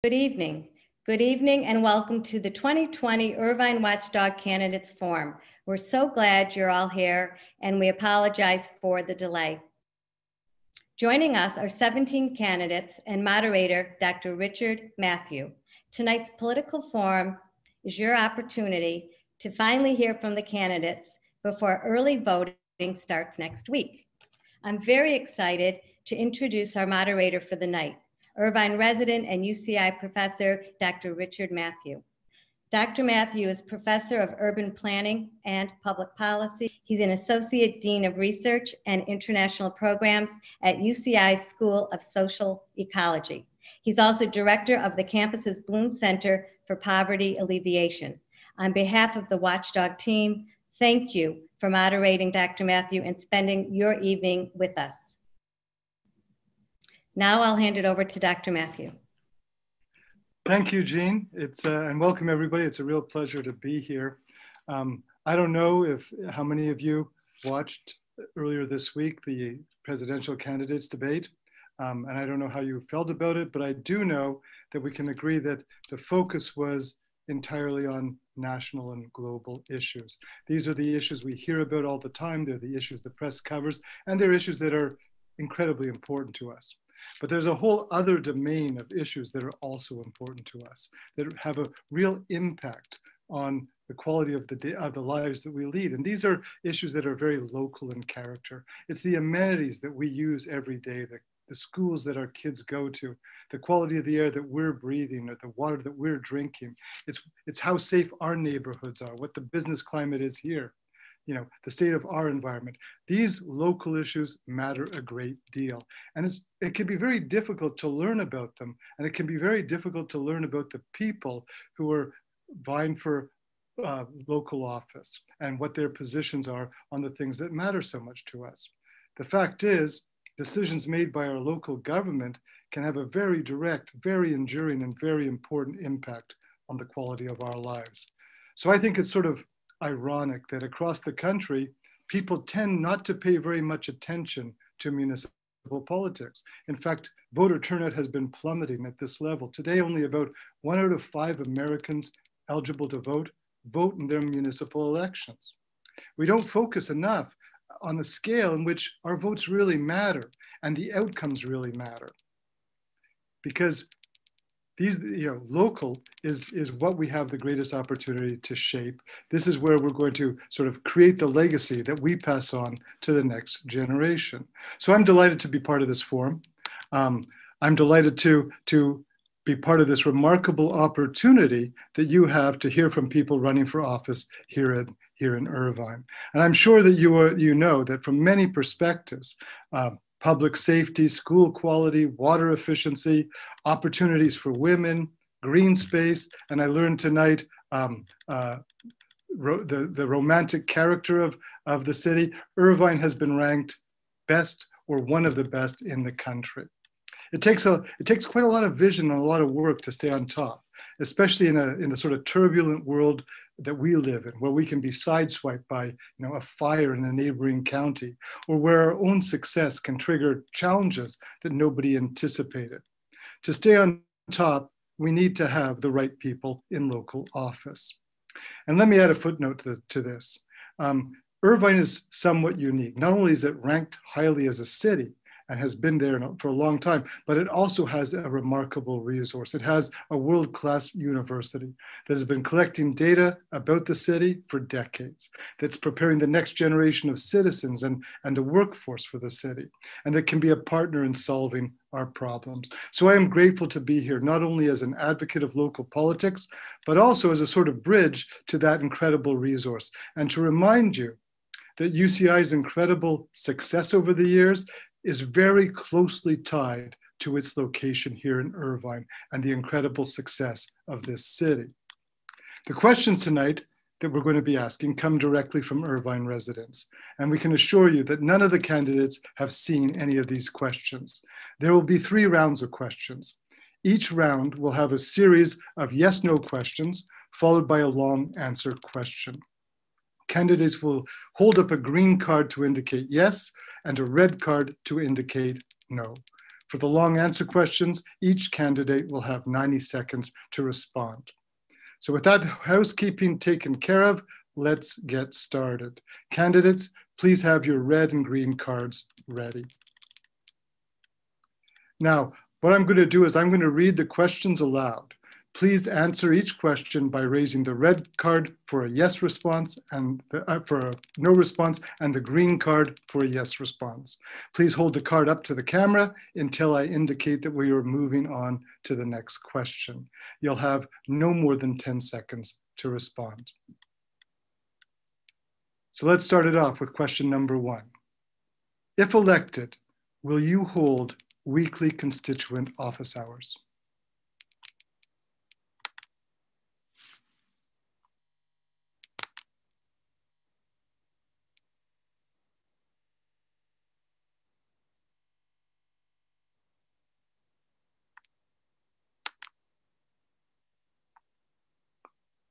Good evening. Good evening and welcome to the 2020 Irvine Watchdog Candidates Forum. We're so glad you're all here and we apologize for the delay. Joining us are 17 candidates and moderator, Dr. Richard Matthew. Tonight's political forum is your opportunity to finally hear from the candidates before early voting starts next week. I'm very excited to introduce our moderator for the night, Irvine resident and UCI professor, Dr. Richard Matthew. Dr. Matthew is professor of urban planning and public policy. He's an associate dean of research and international programs at UCI's School of Social Ecology. He's also director of the campus's Bloom Center for Poverty Alleviation. On behalf of the Watchdog team, thank you for moderating, Dr. Matthew, and spending your evening with us. Now I'll hand it over to Dr. Matthew. Thank you, Jean. And welcome everybody. It's a real pleasure to be here. I don't know how many of you watched earlier this week the presidential candidates debate, and I don't know how you felt about it, but I do know that we can agree that the focus was entirely on national and global issues. These are the issues we hear about all the time. They're the issues the press covers, and they're issues that are incredibly important to us. But there's a whole other domain of issues that are also important to us, that have a real impact on the quality of the lives that we lead. And these are issues that are very local in character. It's the amenities that we use every day, the schools that our kids go to, the quality of the air that we're breathing, or the water that we're drinking. It's how safe our neighborhoods are, what the business climate is here, the state of our environment. These local issues matter a great deal. And it can be very difficult to learn about them. And it can be very difficult to learn about the people who are vying for local office and what their positions are on the things that matter so much to us. The fact is, decisions made by our local government can have a very direct, very enduring, and very important impact on the quality of our lives. So I think it's sort of ironic that across the country, people tend not to pay very much attention to municipal politics. In fact, voter turnout has been plummeting at this level. Today, only about 1 out of 5 Americans eligible to vote in their municipal elections. We don't focus enough on the scale in which our votes really matter and the outcomes really matter. Because these, local is what we have the greatest opportunity to shape. This is where we're going to sort of create the legacy that we pass on to the next generation. So I'm delighted to be part of this forum. I'm delighted to be part of this remarkable opportunity that you have to hear from people running for office here in Irvine. And I'm sure that you know that from many perspectives, public safety, school quality, water efficiency, opportunities for women, green space, and I learned tonight the romantic character of the city. Irvine has been ranked best or one of the best in the country. It takes quite a lot of vision and a lot of work to stay on top, especially in the sort of turbulent world that we live in, where we can be sideswiped by a fire in a neighboring county, or where our own success can trigger challenges that nobody anticipated. To stay on top, we need to have the right people in local office. And let me add a footnote to this. Irvine is somewhat unique. Not only is it ranked highly as a city, and has been there for a long time, but it also has a remarkable resource. It has a world-class university that has been collecting data about the city for decades, that's preparing the next generation of citizens and the workforce for the city, and that can be a partner in solving our problems. So I am grateful to be here, not only as an advocate of local politics, but also as a sort of bridge to that incredible resource, and to remind you that UCI's incredible success over the years is very closely tied to its location here in Irvine and the incredible success of this city. The questions tonight that we're going to be asking come directly from Irvine residents, and we can assure you that none of the candidates have seen any of these questions. There will be 3 rounds of questions. Each round will have a series of yes/no questions, followed by a long answer question. Candidates will hold up a green card to indicate yes and a red card to indicate no. For the long answer questions, each candidate will have 90 seconds to respond. So with that housekeeping taken care of, let's get started. Candidates, please have your red and green cards ready. Now, what I'm going to do is I'm going to read the questions aloud. Please answer each question by raising the red card for a yes response and for a no response, and the green card for a yes response. Please hold the card up to the camera until I indicate that we are moving on to the next question. You'll have no more than 10 seconds to respond. So let's start it off with question number 1. If elected, will you hold weekly constituent office hours?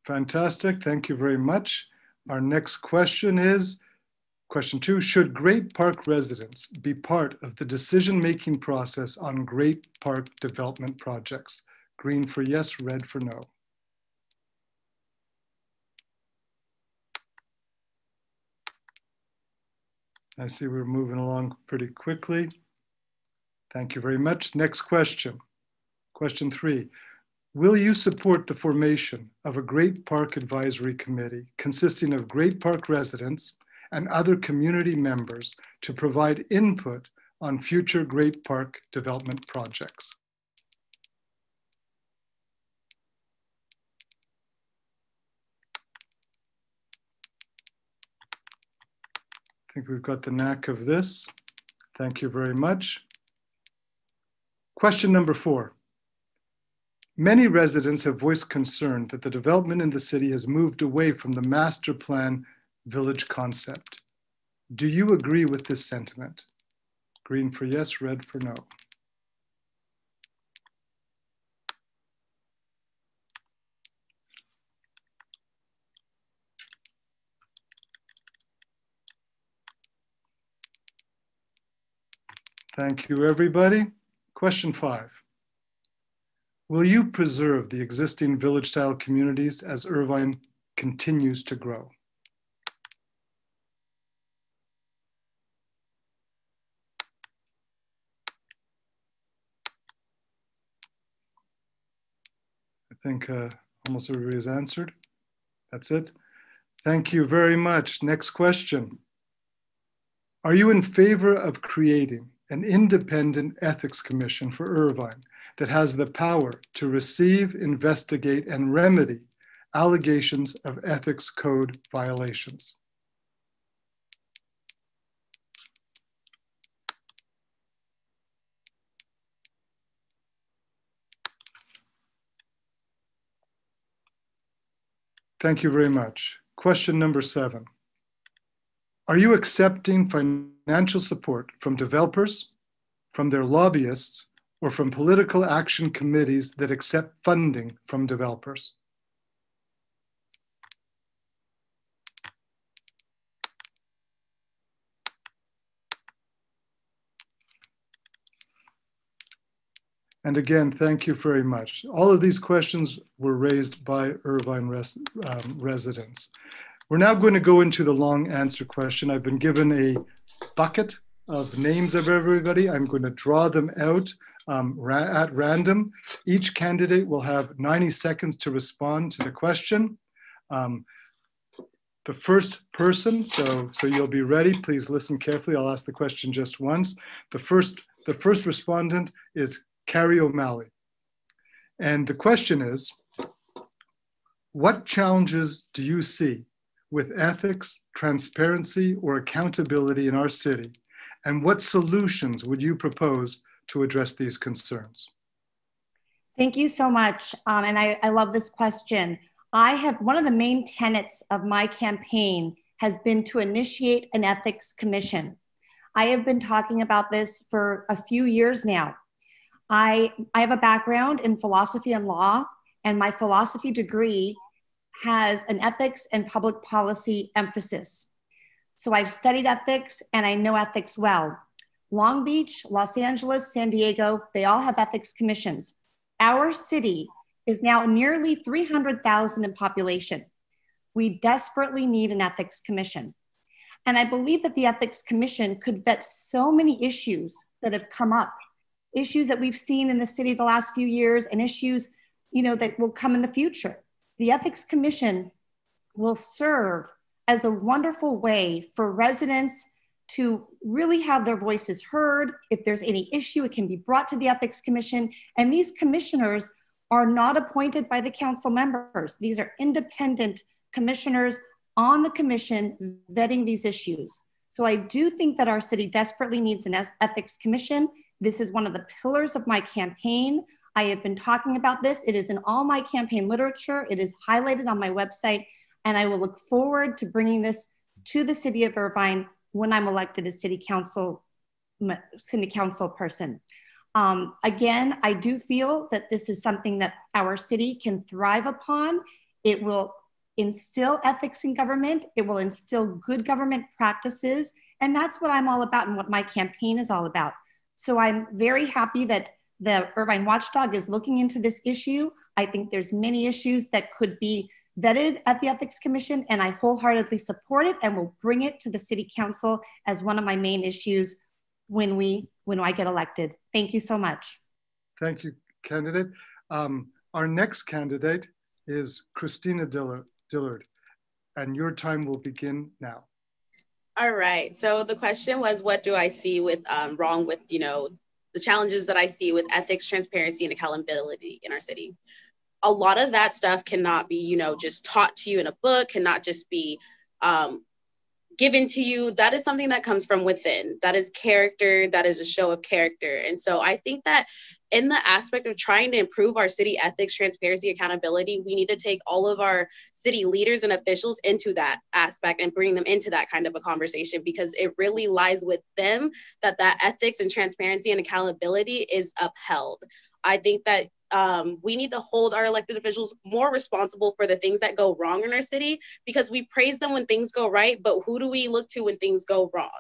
Fantastic, thank you very much. Our next question is, question 2, should Great Park residents be part of the decision-making process on Great Park development projects? Green for yes, red for no. I see we're moving along pretty quickly. Thank you very much. Next question. Question 3. Will you support the formation of a Great Park Advisory Committee consisting of Great Park residents and other community members to provide input on future Great Park development projects? I think we've got the knack of this. Thank you very much. Question number 4. Many residents have voiced concern that the development in the city has moved away from the master plan village concept. Do you agree with this sentiment? Green for yes, red for no. Thank you, everybody. Question 5. Will you preserve the existing village-style communities as Irvine continues to grow? I think almost everybody's answered. That's it. Thank you very much. Next question. Are you in favor of creating an independent ethics commission for Irvine that has the power to receive, investigate, and remedy allegations of ethics code violations? Thank you very much. Question number 7. Are you accepting financial support from developers, from their lobbyists, or from political action committees that accept funding from developers? And again, thank you very much. All of these questions were raised by Irvine residents. We're now going to go into the long answer question. I've been given a bucket of names of everybody. I'm going to draw them out at random. Each candidate will have 90 seconds to respond to the question. The first person, so you'll be ready. Please listen carefully. I'll ask the question just once. The first respondent is Carrie O'Malley. And the question is, what challenges do you see with ethics, transparency, or accountability in our city? And what solutions would you propose to address these concerns? Thank you so much. And I love this question. One of the main tenets of my campaign has been to initiate an ethics commission. I have been talking about this for a few years now. I have a background in philosophy and law, and my philosophy degree has an ethics and public policy emphasis. So I've studied ethics and I know ethics well. Long Beach, Los Angeles, San Diego, they all have ethics commissions. Our city is now nearly 300,000 in population. We desperately need an ethics commission. And I believe that the ethics commission could vet so many issues that have come up, issues that we've seen in the city the last few years, and issues, that will come in the future. The ethics commission will serve as a wonderful way for residents to really have their voices heard. If there's any issue, it can be brought to the ethics commission. And these commissioners are not appointed by the council members. These are independent commissioners on the commission vetting these issues. So I do think that our city desperately needs an ethics commission. This is one of the pillars of my campaign. I have been talking about this. It is in all my campaign literature. It is highlighted on my website, and I will look forward to bringing this to the city of Irvine when I'm elected as city council person. Again, I do feel that this is something that our city can thrive upon. It will instill ethics in government. It will instill good government practices. And that's what I'm all about and what my campaign is all about. So I'm very happy that the Irvine Watchdog is looking into this issue. I think there's many issues that could be vetted at the Ethics Commission, and I wholeheartedly support it and will bring it to the City Council as one of my main issues when I get elected. Thank you so much. Thank you, candidate. Our next candidate is Christina Dillard, and your time will begin now. All right, so the question was, what do I see with wrong with, the challenges that I see with ethics, transparency, and accountability in our city? A lot of that stuff cannot be, just taught to you in a book, cannot just be given to you. That is something that comes from within. That is character. That is a show of character. And so I think that in the aspect of trying to improve our city ethics, transparency, accountability, we need to take all of our city leaders and officials into that aspect and bring them into that kind of a conversation, because it really lies with them that ethics and transparency and accountability is upheld. I think that we need to hold our elected officials more responsible for the things that go wrong in our city, because we praise them when things go right, but who do we look to when things go wrong?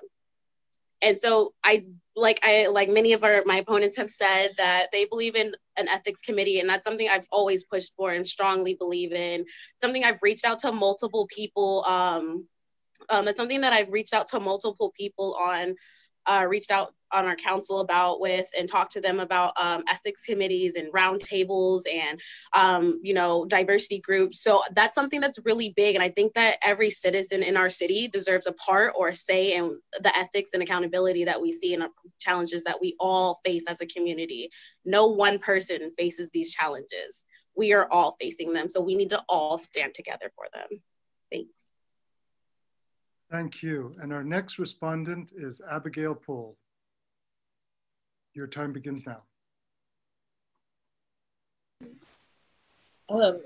And so I like many of my opponents have said that they believe in an ethics committee, and that's something I've always pushed for and strongly believe in. Something I've reached out to multiple people. That's something that I've reached out to multiple people on. Reached out on our council about with and talked to them about ethics committees and roundtables and, diversity groups. So that's something that's really big. And I think that every citizen in our city deserves a part or a say in the ethics and accountability that we see and challenges that we all face as a community. No one person faces these challenges. We are all facing them. So we need to all stand together for them. Thanks. Thank you. And our next respondent is Abigail Pohl. Your time begins now.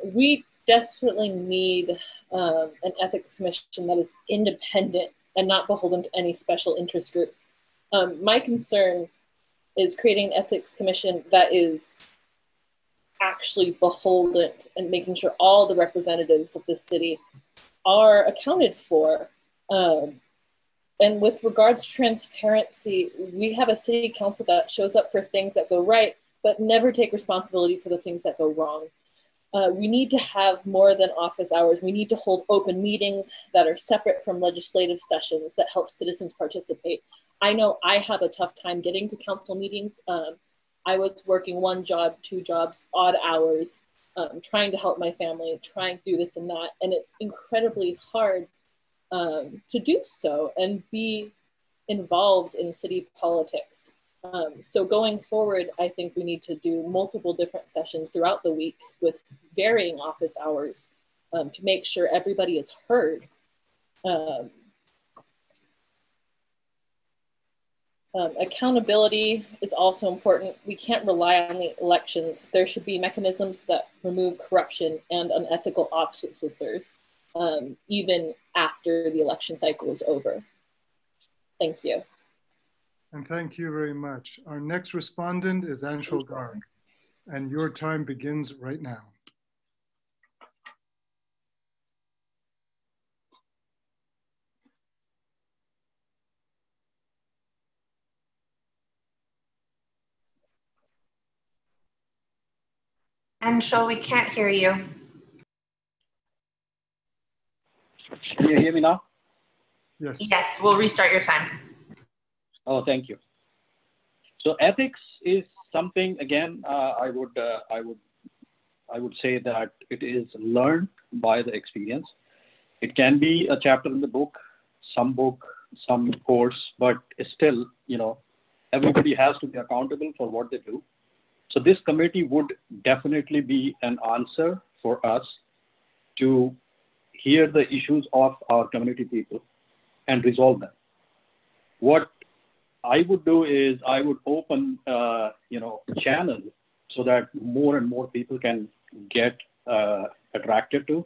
We desperately need an ethics commission that is independent and not beholden to any special interest groups. My concern is creating an ethics commission that is actually beholden and making sure all the representatives of the city are accounted for. And with regards to transparency, we have a city council that shows up for things that go right, but never take responsibility for the things that go wrong. We need to have more than office hours. We need to hold open meetings that are separate from legislative sessions that help citizens participate. I know I have a tough time getting to council meetings. I was working 1 job, 2 jobs, odd hours, trying to help my family, trying to do this and that. And it's incredibly hard to do so and be involved in city politics. So going forward, I think we need to do multiple different sessions throughout the week with varying office hours to make sure everybody is heard. Accountability is also important. We can't rely on the elections. There should be mechanisms that remove corruption and unethical officers, even after the election cycle is over. Thank you. And thank you very much. Our next respondent is Anshul Garg, and your time begins right now. Anshul, we can't hear you. Can you hear me now? Yes. Yes, we'll restart your time. Oh, thank you. So ethics is something, again, I would say that it is learned by the experience. It can be a chapter in the book, some course, but still, everybody has to be accountable for what they do. So this committee would definitely be an answer for us to hear the issues of our community people and resolve them. What I would do is I would open, channel so that more and more people can get attracted to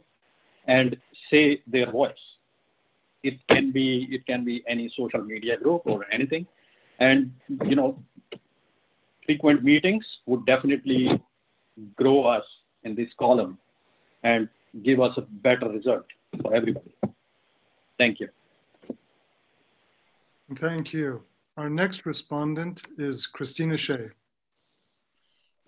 and say their voice. It can be any social media group or anything, and frequent meetings would definitely grow us in this column and give us a better result for everybody. Thank you. Thank you. Our next respondent is Christina Shea.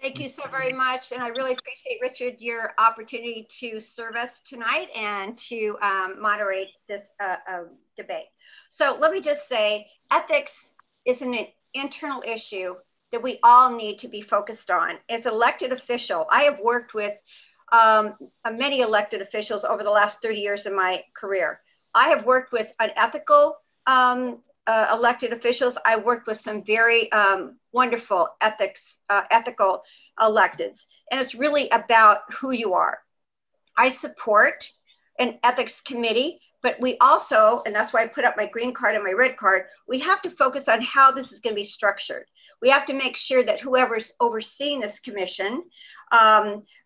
Thank you so very much. And I really appreciate, Richard, your opportunity to serve us tonight and to moderate this debate. So let me just say, ethics is an internal issue that we all need to be focused on. As an elected official, I have worked with many elected officials over the last 30 years of my career. I have worked with unethical elected officials. I worked with some very wonderful ethical electeds. And it's really about who you are. I support an ethics committee, but we also, and that's why I put up my green card and my red card, we have to focus on how this is going to be structured. We have to make sure that whoever's overseeing this commission,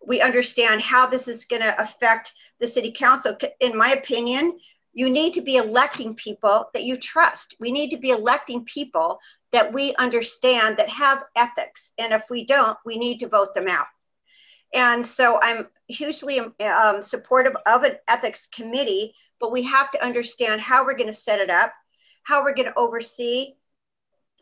we understand how this is going to affect the city council. In my opinion, you need to be electing people that you trust. We need to be electing people that we understand that have ethics. And if we don't, we need to vote them out. And so I'm hugely supportive of an ethics committee, but we have to understand how we're going to set it up, how we're going to oversee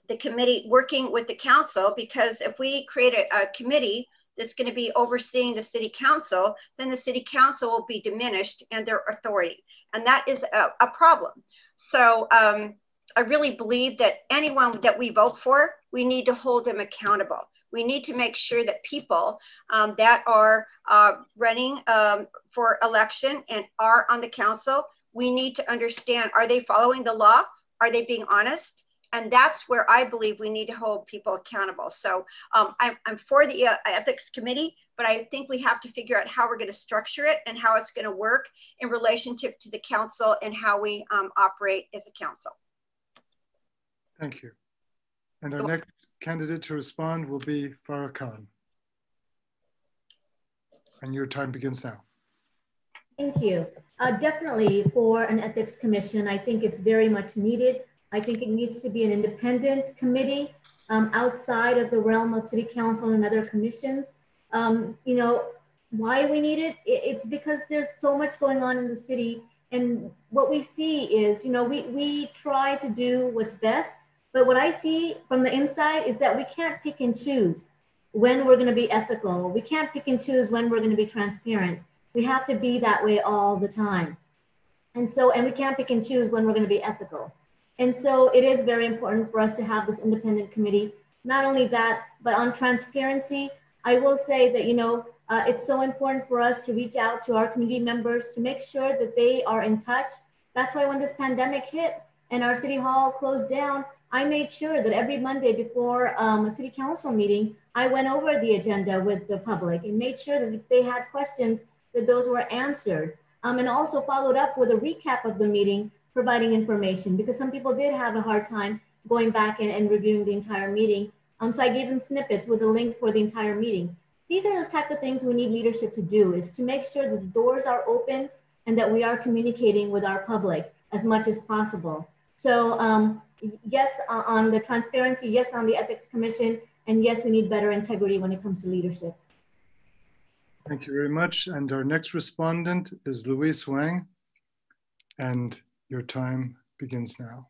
the committee working with the council, because if we create a committee that's going to be overseeing the city council, then the city council will be diminished and their authority. And that is a problem. So I really believe that anyone that we vote for, we need to hold them accountable. We need to make sure that people that are running for election and are on the council, we need to understand, are they following the law? Are they being honest? And that's where I believe we need to hold people accountable. So I'm for the ethics committee, but I think we have to figure out how we're going to structure it and how it's going to work in relationship to the council and how we operate as a council. Thank you. And our next candidate to respond will be Farah Khan. And your time begins now. Thank you. Definitely for an ethics commission, I think it's very much needed. I think it needs to be an independent committee outside of the realm of city council and other commissions. Why we need it? It's because there's so much going on in the city. And what we see is, we try to do what's best, but what I see from the inside is that we can't pick and choose when we're going to be ethical. We can't pick and choose when we're going to be transparent. We have to be that way all the time. And we can't pick and choose when we're going to be ethical. And so it is very important for us to have this independent committee. Not only that, but on transparency, I will say that, it's so important for us to reach out to our community members to make sure that they are in touch. That's why when this pandemic hit and our city hall closed down, I made sure that every Monday before a city council meeting, I went over the agenda with the public and made sure that if they had questions, that those were answered. And also followed up with a recap of the meeting, providing information, because some people did have a hard time going back and reviewing the entire meeting. So I gave them snippets with a link for the entire meeting. These are the type of things we need leadership to do, is to make sure that the doors are open and that we are communicating with our public as much as possible. So yes, on the transparency, yes, on the ethics commission, and yes, we need better integrity when it comes to leadership. Thank you very much. And our next respondent is Louise Wang, and your time begins now.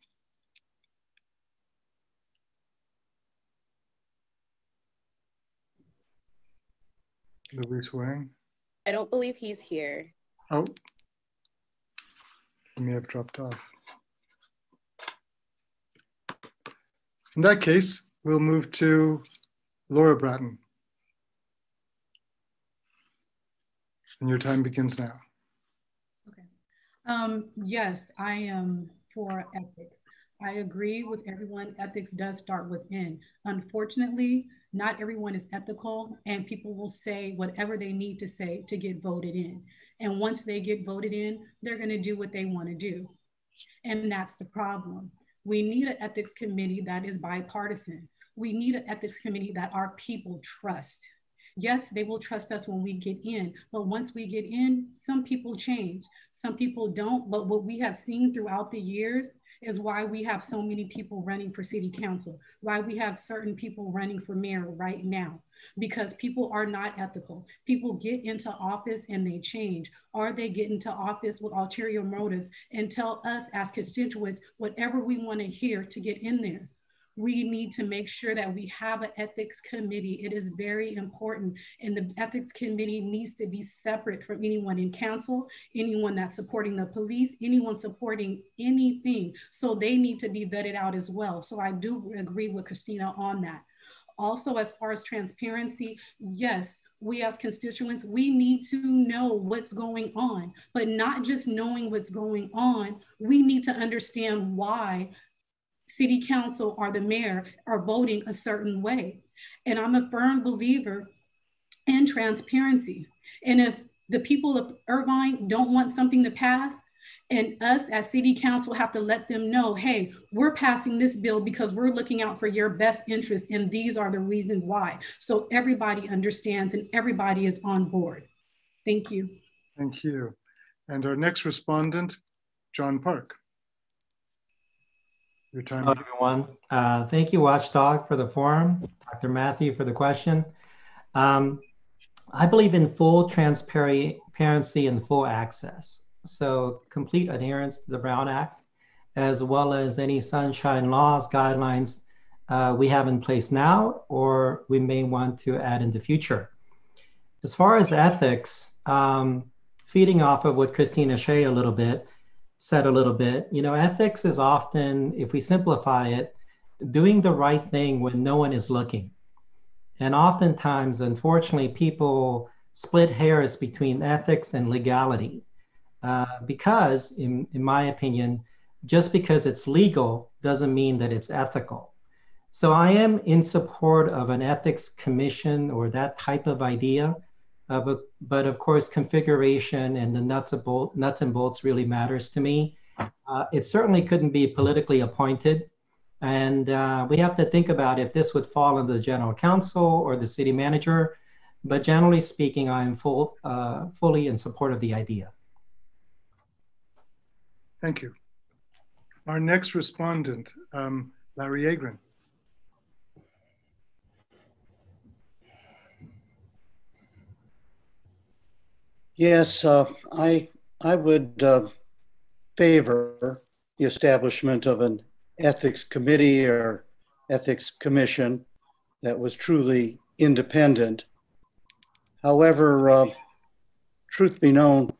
Luis Wang. I don't believe he's here. Oh, he may have dropped off. In that case, we'll move to Laura Bratton. And your time begins now. Okay. Yes, I am for ethics. I agree with everyone. Ethics does start within. Unfortunately, not everyone is ethical, and people will say whatever they need to say to get voted in. And once they get voted in, they're going to do what they want to do. And that's the problem. We need an ethics committee that is bipartisan. We need an ethics committee that our people trust. Yes, they will trust us when we get in, but once we get in, some people change, some people don't. But what we have seen throughout the years is why we have so many people running for city council, why we have certain people running for mayor right now, because people are not ethical. People get into office and they change, or they get into office with ulterior motives and tell us as constituents whatever we want to hear to get in there. We need to make sure that we have an ethics committee. It is very important. And the ethics committee needs to be separate from anyone in council, anyone that's supporting the police, anyone supporting anything. So they need to be vetted out as well. So I do agree with Christina on that. Also, as far as transparency, yes, we as constituents, we need to know what's going on, but not just knowing what's going on, we need to understand why city council or the mayor are voting a certain way. And I'm a firm believer in transparency. And if the people of Irvine don't want something to pass, and us as city council have to let them know, hey, we're passing this bill because we're looking out for your best interest, and these are the reasons why. So everybody understands and everybody is on board. Thank you. Thank you. And our next respondent, John Park. Your time. Hello, everyone. Thank you, Watchdog, for the forum. Dr. Matthew for the question. I believe in full transparency and full access. So complete adherence to the Brown Act, as well as any sunshine laws, guidelines we have in place now, or we may want to add in the future. As far as ethics, feeding off of what Christina Shea said a little bit, you know, ethics is often, if we simplify it, doing the right thing when no one is looking. And oftentimes, unfortunately, people split hairs between ethics and legality because, in my opinion, just because it's legal doesn't mean that it's ethical. So I am in support of an ethics commission or that type of idea. But of course, configuration and the nuts and bolts really matters to me. It certainly couldn't be politically appointed. And we have to think about if this would fall under the general counsel or the city manager. But generally speaking, I'm fully in support of the idea. Thank you. Our next respondent, Larry Agron. Yes, I would favor the establishment of an ethics committee or ethics commission that was truly independent. However, truth be known,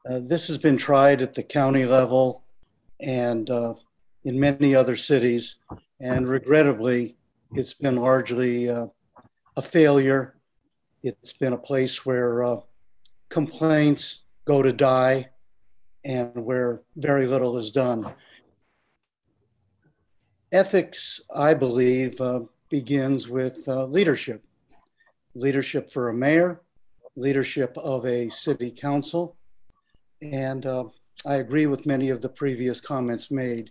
this has been tried at the county level and in many other cities, and regrettably, it's been largely a failure. It's been a place where complaints go to die and where very little is done. Ethics, I believe, begins with leadership. Leadership for a mayor, leadership of a city council. And I agree with many of the previous comments made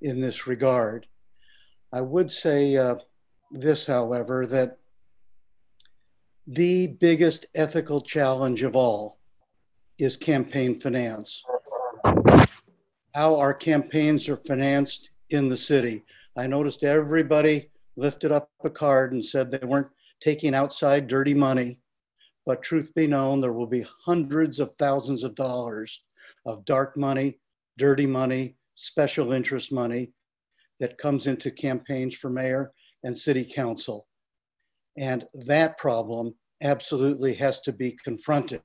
in this regard. I would say this, however, that the biggest ethical challenge of all is campaign finance. How our campaigns are financed in the city. I noticed everybody lifted up a card and said they weren't taking outside dirty money, but truth be known, there will be hundreds of thousands of dollars of dark money, dirty money, special interest money that comes into campaigns for mayor and city council. And that problem absolutely has to be confronted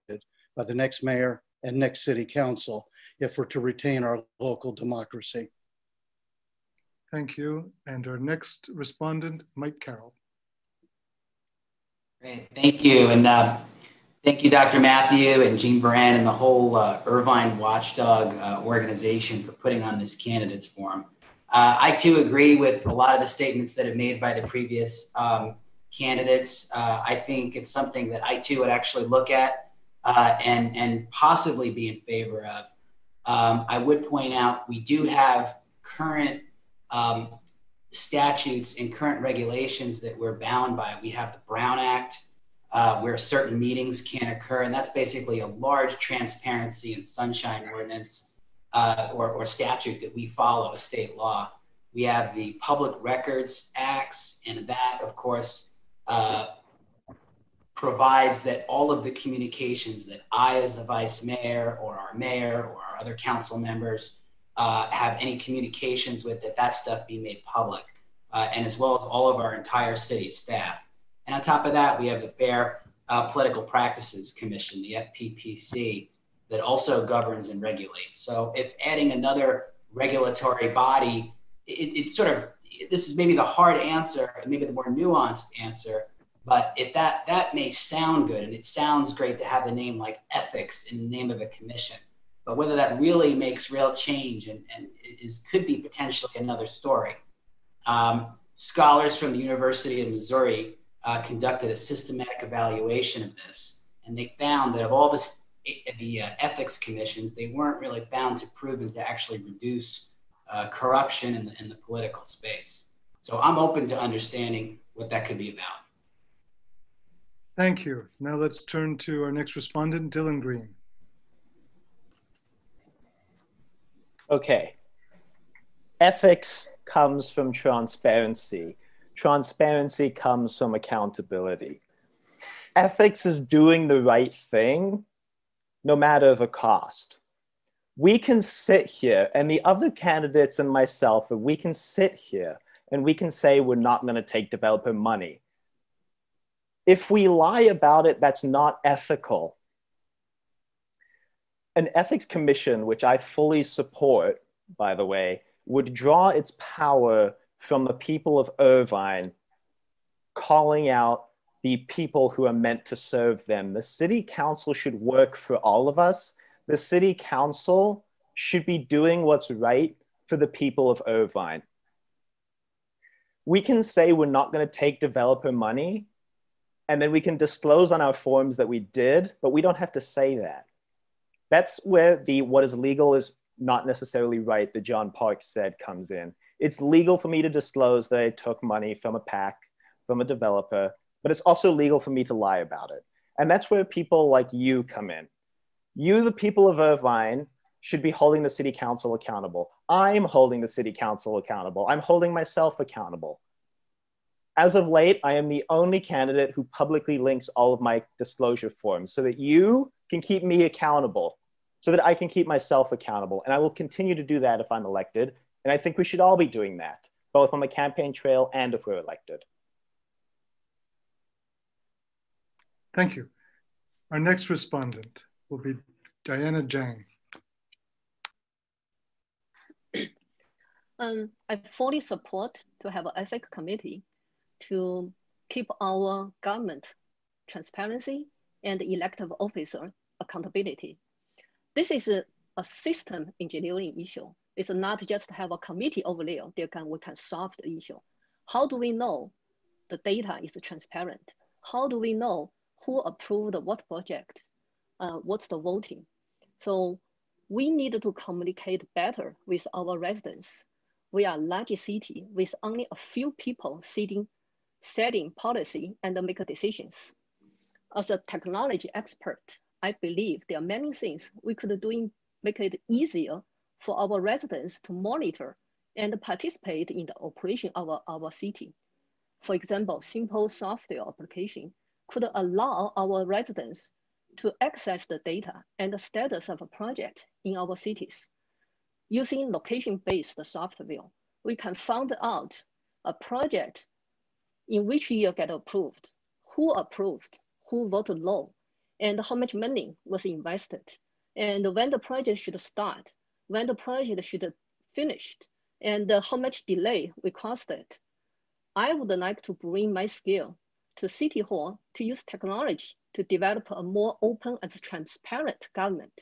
by the next mayor and next city council if we're to retain our local democracy. Thank you. And our next respondent, Mike Carroll. Great, thank you. And thank you, Dr. Matthew and Jean Baran and the whole Irvine Watchdog organization for putting on this candidates forum. I too agree with a lot of the statements that have made by the previous candidates. I think it's something that I too would actually look at and possibly be in favor of. I would point out we do have current statutes and current regulations that we're bound by. We have the Brown Act, where certain meetings can occur, and that's basically a large transparency and sunshine ordinance or statute that we follow, a state law. We have the Public Records Acts, and that, of course, provides that all of the communications that I, as the vice mayor, or our mayor, or our other council members have any communications with, that stuff be made public, and as well as all of our entire city staff. And on top of that, we have the Fair Political Practices Commission, the FPPC, that also governs and regulates. So if adding another regulatory body, it's sort of, this is maybe the hard answer, maybe the more nuanced answer, but if that may sound good, and it sounds great to have the name like ethics in the name of a commission, but whether that really makes real change and could be potentially another story. Scholars from the University of Missouri conducted a systematic evaluation of this, and they found that of all the ethics commissions, they weren't really found to proven to actually reduce corruption in the political space. So I'm open to understanding what that could be about. Thank you. Now let's turn to our next respondent, Dylan Green. Okay. Ethics comes from transparency. Transparency comes from accountability. Ethics is doing the right thing, no matter the cost. We can sit here, and the other candidates and myself, we can sit here and we can say we're not going to take developer money. If we lie about it, that's not ethical. An ethics commission, which I fully support, by the way, would draw its power from the people of Irvine, calling out the people who are meant to serve them. The city council should work for all of us. The city council should be doing what's right for the people of Irvine. We can say we're not going to take developer money, and then we can disclose on our forms that we did, but we don't have to say that. That's where the what is legal is not necessarily right that John Park said comes in. It's legal for me to disclose that I took money from a PAC, from a developer, but it's also legal for me to lie about it. And that's where people like you come in. You, the people of Irvine, should be holding the city council accountable. I'm holding the city council accountable. I'm holding myself accountable. As of late, I am the only candidate who publicly links all of my disclosure forms so that you can keep me accountable, so that I can keep myself accountable. And I will continue to do that if I'm elected. And I think we should all be doing that, both on the campaign trail and if we're elected. Thank you. Our next respondent will be Diana Jang. I fully support to have an ethics committee to keep our government transparency and elective officer accountability. This is a system engineering issue. It's not just have a committee over there, we can solve the issue. How do we know the data is transparent? How do we know who approved what project? What's the voting? So we need to communicate better with our residents. We are a large city with only a few people setting policy and make decisions. As a technology expert, I believe there are many things we could do make it easier for our residents to monitor and participate in the operation of our city. For example, simple software application could allow our residents to access the data and the status of a project in our cities. Using location-based software, we can find out a project in which year get approved, who approved, who voted no, and how much money was invested, and when the project should start, when the project should finish, and how much delay we costed. I would like to bring my skill to City Hall to use technology to develop a more open and transparent government.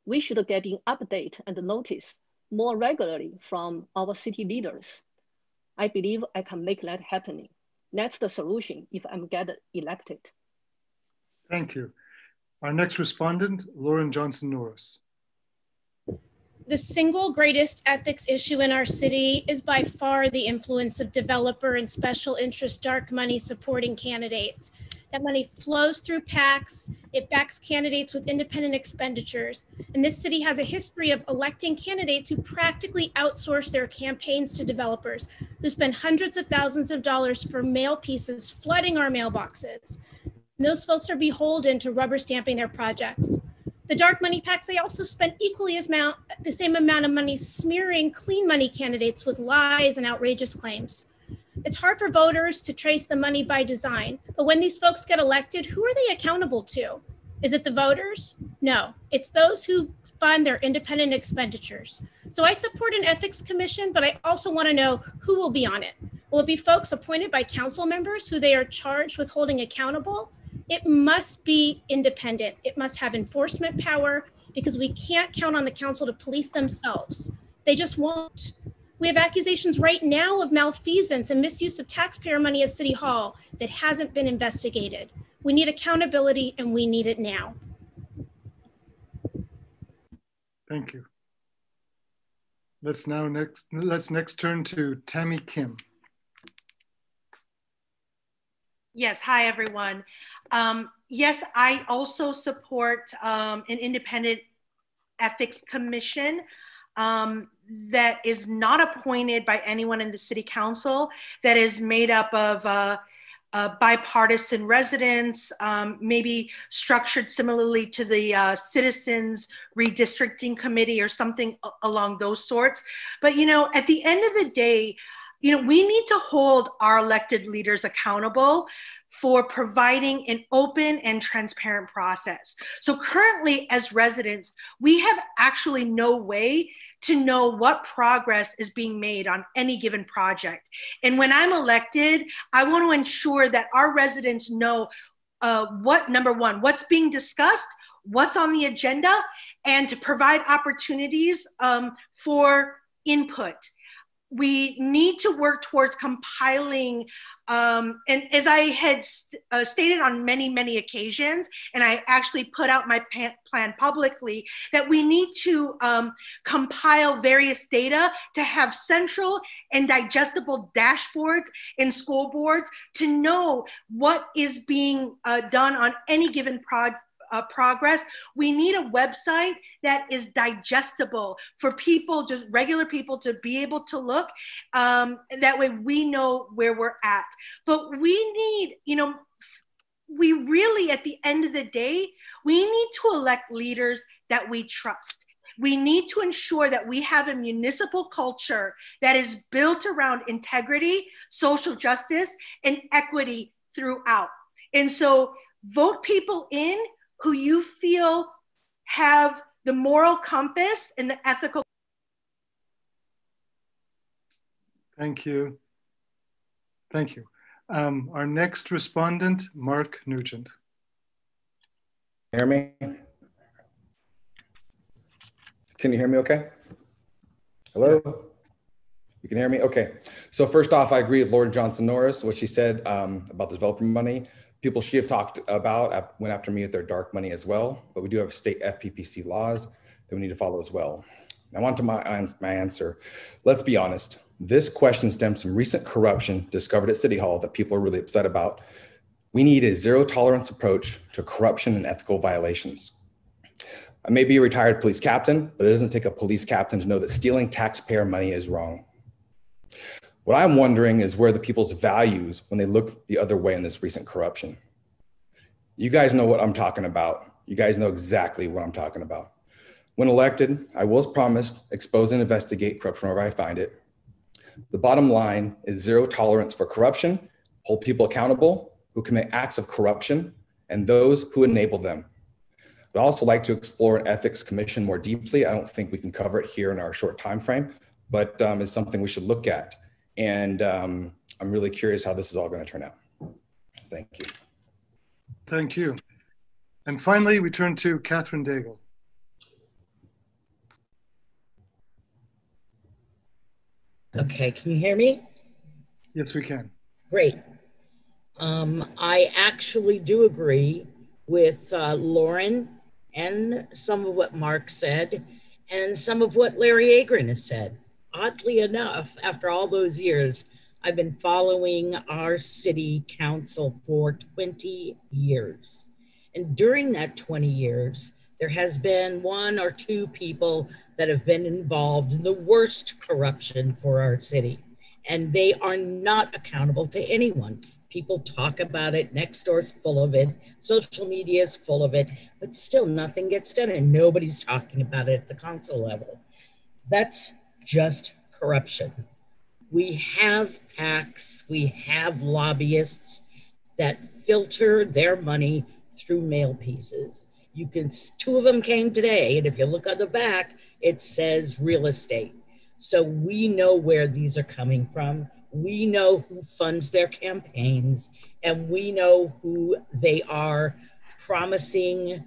We should get an update and notice more regularly from our city leaders. I believe I can make that happening. That's the solution if I'm get elected. Thank you. Our next respondent, Lauren Johnson Norris. The single greatest ethics issue in our city is by far the influence of developer and special interest dark money supporting candidates. That money flows through PACs, it backs candidates with independent expenditures, and this city has a history of electing candidates who practically outsource their campaigns to developers who spend hundreds of thousands of dollars for mail pieces flooding our mailboxes. And those folks are beholden to rubber stamping their projects. The dark money PACs, they also spend equally the same amount of money smearing clean money candidates with lies and outrageous claims. It's hard for voters to trace the money by design, but when these folks get elected, who are they accountable to? Is it the voters? No, it's those who fund their independent expenditures. So I support an ethics commission, but I also want to know who will be on it. Will it be folks appointed by council members who they are charged with holding accountable? It must be independent. It must have enforcement power because we can't count on the council to police themselves. They just won't. We have accusations right now of malfeasance and misuse of taxpayer money at City Hall that hasn't been investigated. We need accountability and we need it now. Thank you. Let's next turn to Tammy Kim. Yes, hi everyone. Yes, I also support an independent ethics commission that is not appointed by anyone in the city council, that is made up of bipartisan residents, maybe structured similarly to the Citizens Redistricting Committee or something along those sorts. But, you know, at the end of the day, you know, we need to hold our elected leaders accountable for providing an open and transparent process. So currently as residents, we have actually no way to know what progress is being made on any given project. And when I'm elected, I want to ensure that our residents know number one, what's being discussed, what's on the agenda, and to provide opportunities for input. We need to work towards compiling, and as I had stated on many, many occasions, and I actually put out my plan publicly, that we need to compile various data to have central and digestible dashboards in school boards to know what is being done on any given progress. We need a website that is digestible for people, just regular people, to be able to look. That way we know where we're at. But we need, you know, we really, at the end of the day, we need to elect leaders that we trust. We need to ensure that we have a municipal culture that is built around integrity, social justice, and equity throughout. And so vote people in who you feel have the moral compass and the ethical. Thank you. Thank you. Our next respondent, Mark Nugent. Hear me? Can you hear me okay? Hello? You can hear me? Okay. So first off, I agree with Lauren Johnson Norris, what she said about the developer money. People she have talked about went after me with their dark money as well, but we do have state FPPC laws that we need to follow as well. Now on to my answer. Let's be honest. This question stems from recent corruption discovered at City Hall that people are really upset about. We need a zero tolerance approach to corruption and ethical violations. I may be a retired police captain, but it doesn't take a police captain to know that stealing taxpayer money is wrong. What I'm wondering is where the people's values when they look the other way in this recent corruption. You guys know what I'm talking about. You guys know exactly what I'm talking about. When elected, I was promised expose and investigate corruption wherever I find it. The bottom line is zero tolerance for corruption, hold people accountable who commit acts of corruption, and those who enable them. I'd also like to explore an ethics commission more deeply. I don't think we can cover it here in our short time frame, but it's something we should look at. And I'm really curious how this is all going to turn out. Thank you. Thank you. And finally, we turn to Catherine Daigle. Okay, can you hear me? Yes, we can. Great. I actually do agree with Lauren and some of what Mark said and some of what Larry Agron has said. Oddly enough, after all those years, I've been following our city council for 20 years. And during that 20 years, there has been one or two people that have been involved in the worst corruption for our city. And they are not accountable to anyone. People talk about it, Nextdoor's full of it, social media is full of it, but still nothing gets done and nobody's talking about it at the council level. That's just corruption. We have PACs, we have lobbyists that filter their money through mail pieces. You can, two of them came today, and if you look on the back, it says real estate. So we know where these are coming from. We know who funds their campaigns, and we know who they are promising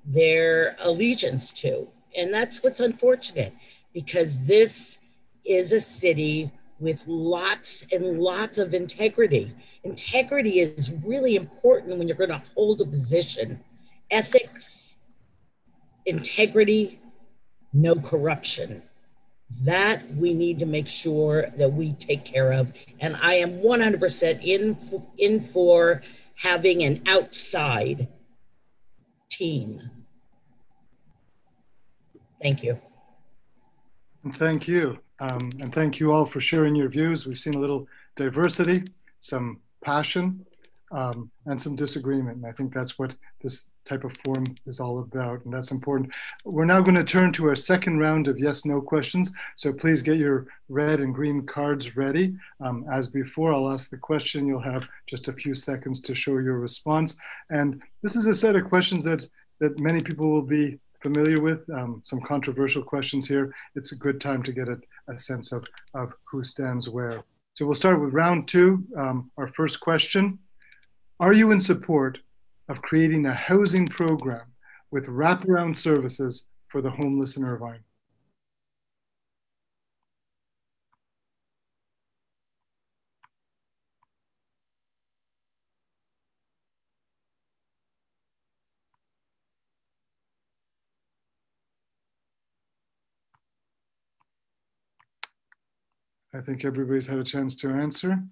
their allegiance to. And that's what's unfortunate, because this is a city with lots and lots of integrity. Integrity is really important when you're going to hold a position. Ethics, integrity, no corruption. That we need to make sure that we take care of. And I am 100% in for having an outside team. Thank you. And thank you. And thank you all for sharing your views. We've seen a little diversity, some passion, and some disagreement. And I think that's what this type of forum is all about, and that's important. We're now going to turn to our second round of yes/no questions. So please get your red and green cards ready. As before, I'll ask the question. You'll have just a few seconds to show your response. And this is a set of questions that many people will be familiar with, some controversial questions here. It's a good time to get a sense of who stands where. So we'll start with round two. Our first question: are you in support of creating a housing program with wraparound services for the homeless in Irvine? I think everybody's had a chance to answer.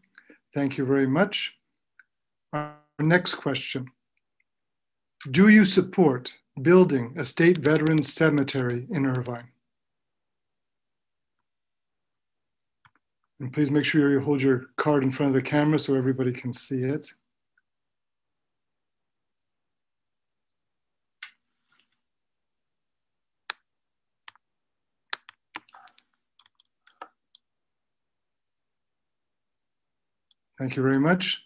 Thank you very much. Our next question: do you support building a state veterans cemetery in Irvine? And please make sure you hold your card in front of the camera so everybody can see it. Thank you very much.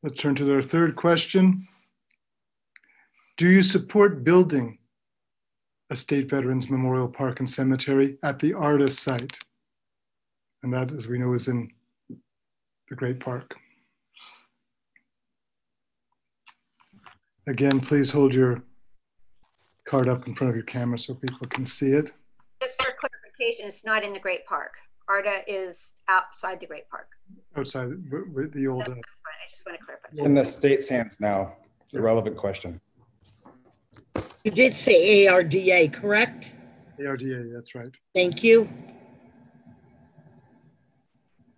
Let's turn to our third question. Do you support building a state veterans memorial park and cemetery at the Artis site? And that, as we know, is in the Great Park. Again, please hold your card up in front of your camera so people can see it. Just for clarification, it's not in the Great Park. Arta is outside the Great Park. Outside with the old. That's fine. I just want to clarify. It's in the state's hands now. It's a relevant question. You did say ARDA, correct? ARDA, that's right. Thank you.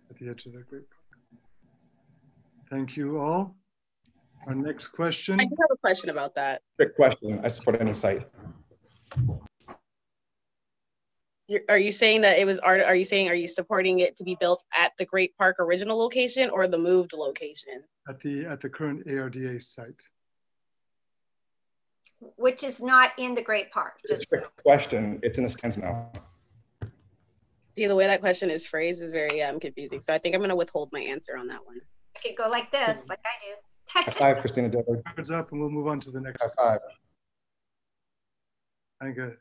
At the edge of the Great Park. Thank you all. Our next question. I do have a question about that. Quick question. I support any site. Are you saying that it was art? Are you supporting it to be built at the Great Park original location or the moved location? At the current ARDA site. Which is not in the Great Park. Just a quick question. It's in the stands now. See, the way that question is phrased is very confusing. So I think I'm going to withhold my answer on that one. I could go like this, like I do. High five, Christina Dillard. Cards up, and we'll move on to the next. High five. I good.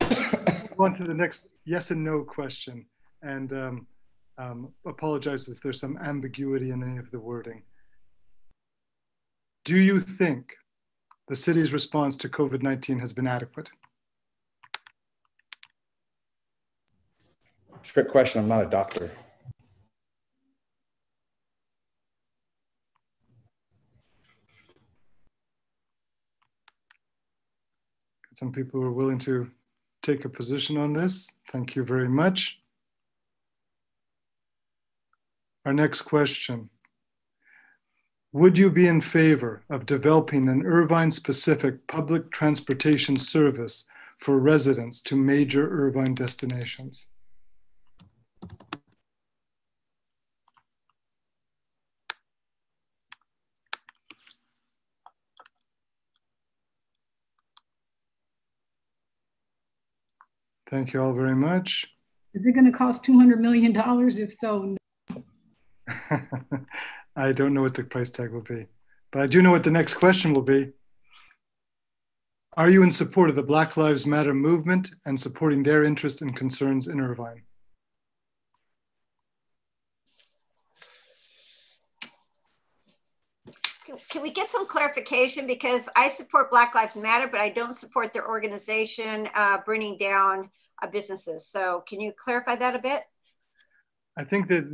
Move on to the next yes and no question, and apologize if there's some ambiguity in any of the wording. Do you think the city's response to COVID-19 has been adequate? Trick question. I'm not a doctor. Some people are willing to take a position on this. Thank you very much. Our next question. Would you be in favor of developing an Irvine-specific public transportation service for residents to major Irvine destinations? Thank you all very much. Is it going to cost $200 million? If so, no. I don't know what the price tag will be, but I do know what the next question will be. Are you in support of the Black Lives Matter movement and supporting their interests and concerns in Irvine? Can we get some clarification? Because I support Black Lives Matter, but I don't support their organization burning down businesses. So can you clarify that a bit? I think that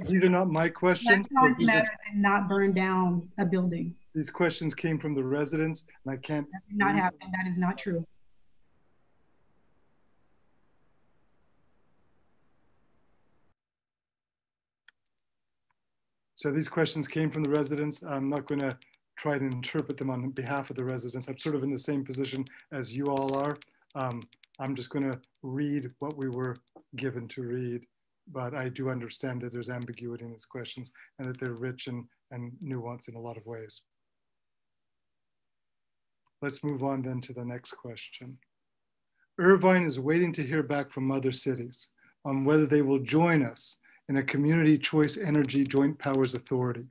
these are not my questions. Black Lives Matter did not burn down a building. These questions came from the residents, and I can't. That did not happen. That is not true. So these questions came from the residents. I'm not going to try to interpret them on behalf of the residents. I'm sort of in the same position as you all are. I'm just going to read what we were given to read, but I do understand that there's ambiguity in these questions and that they're rich and nuanced in a lot of ways. Let's move on then to the next question. Irvine is waiting to hear back from other cities on whether they will join us in a Community Choice Energy Joint Powers Authority.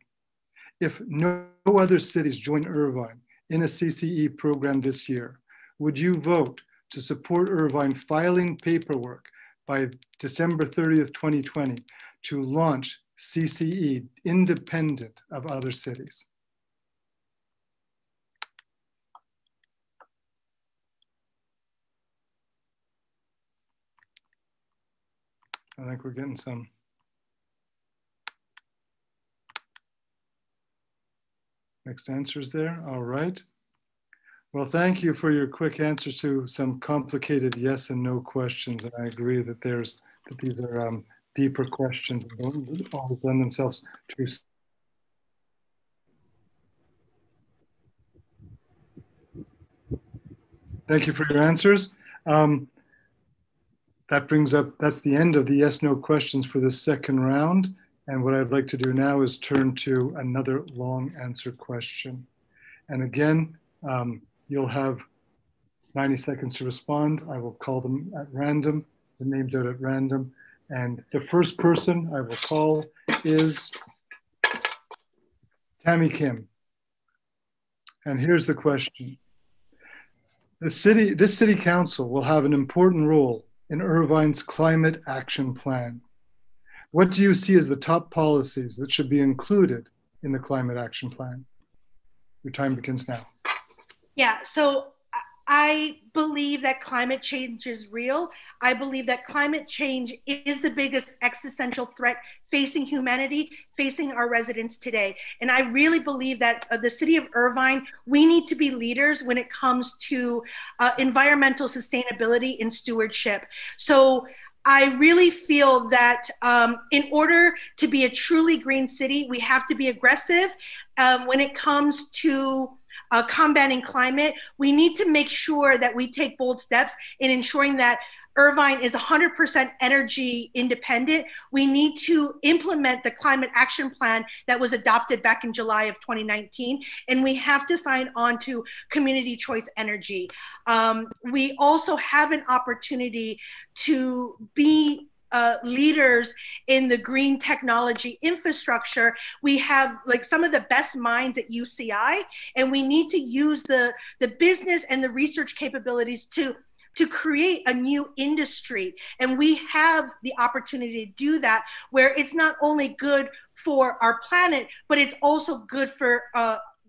If no other cities join Irvine in a CCE program this year, would you vote to support Irvine filing paperwork by December 30th, 2020 to launch CCE independent of other cities? I think we're getting some. Mixed answers there. All right. Well, thank you for your quick answers to some complicated yes and no questions. And I agree that these are deeper questions and don't always lend themselves to. Thank you for your answers. That's the end of the yes, no questions for the second round. And what I'd like to do now is turn to another long answer question. And again, you'll have 90 seconds to respond. I will call them at random, the names out at random. And the first person I will call is Tammy Kim. And here's the question. This city council will have an important role in Irvine's climate action plan. What do you see as the top policies that should be included in the climate action plan? Your time begins now. Yeah, so I believe that climate change is real. I believe that climate change is the biggest existential threat facing humanity, facing our residents today. And I really believe that the city of Irvine, we need to be leaders when it comes to environmental sustainability and stewardship. So I really feel that in order to be a truly green city, we have to be aggressive when it comes to combating climate. We need to make sure that we take bold steps in ensuring that Irvine is 100% energy independent. We need to implement the climate action plan that was adopted back in July of 2019, and we have to sign on to community choice energy. We also have an opportunity to be leaders in the green technology infrastructure. We have like some of the best minds at UCI, and we need to use the business and the research capabilities to create a new industry. And we have the opportunity to do that, where it's not only good for our planet, but it's also good for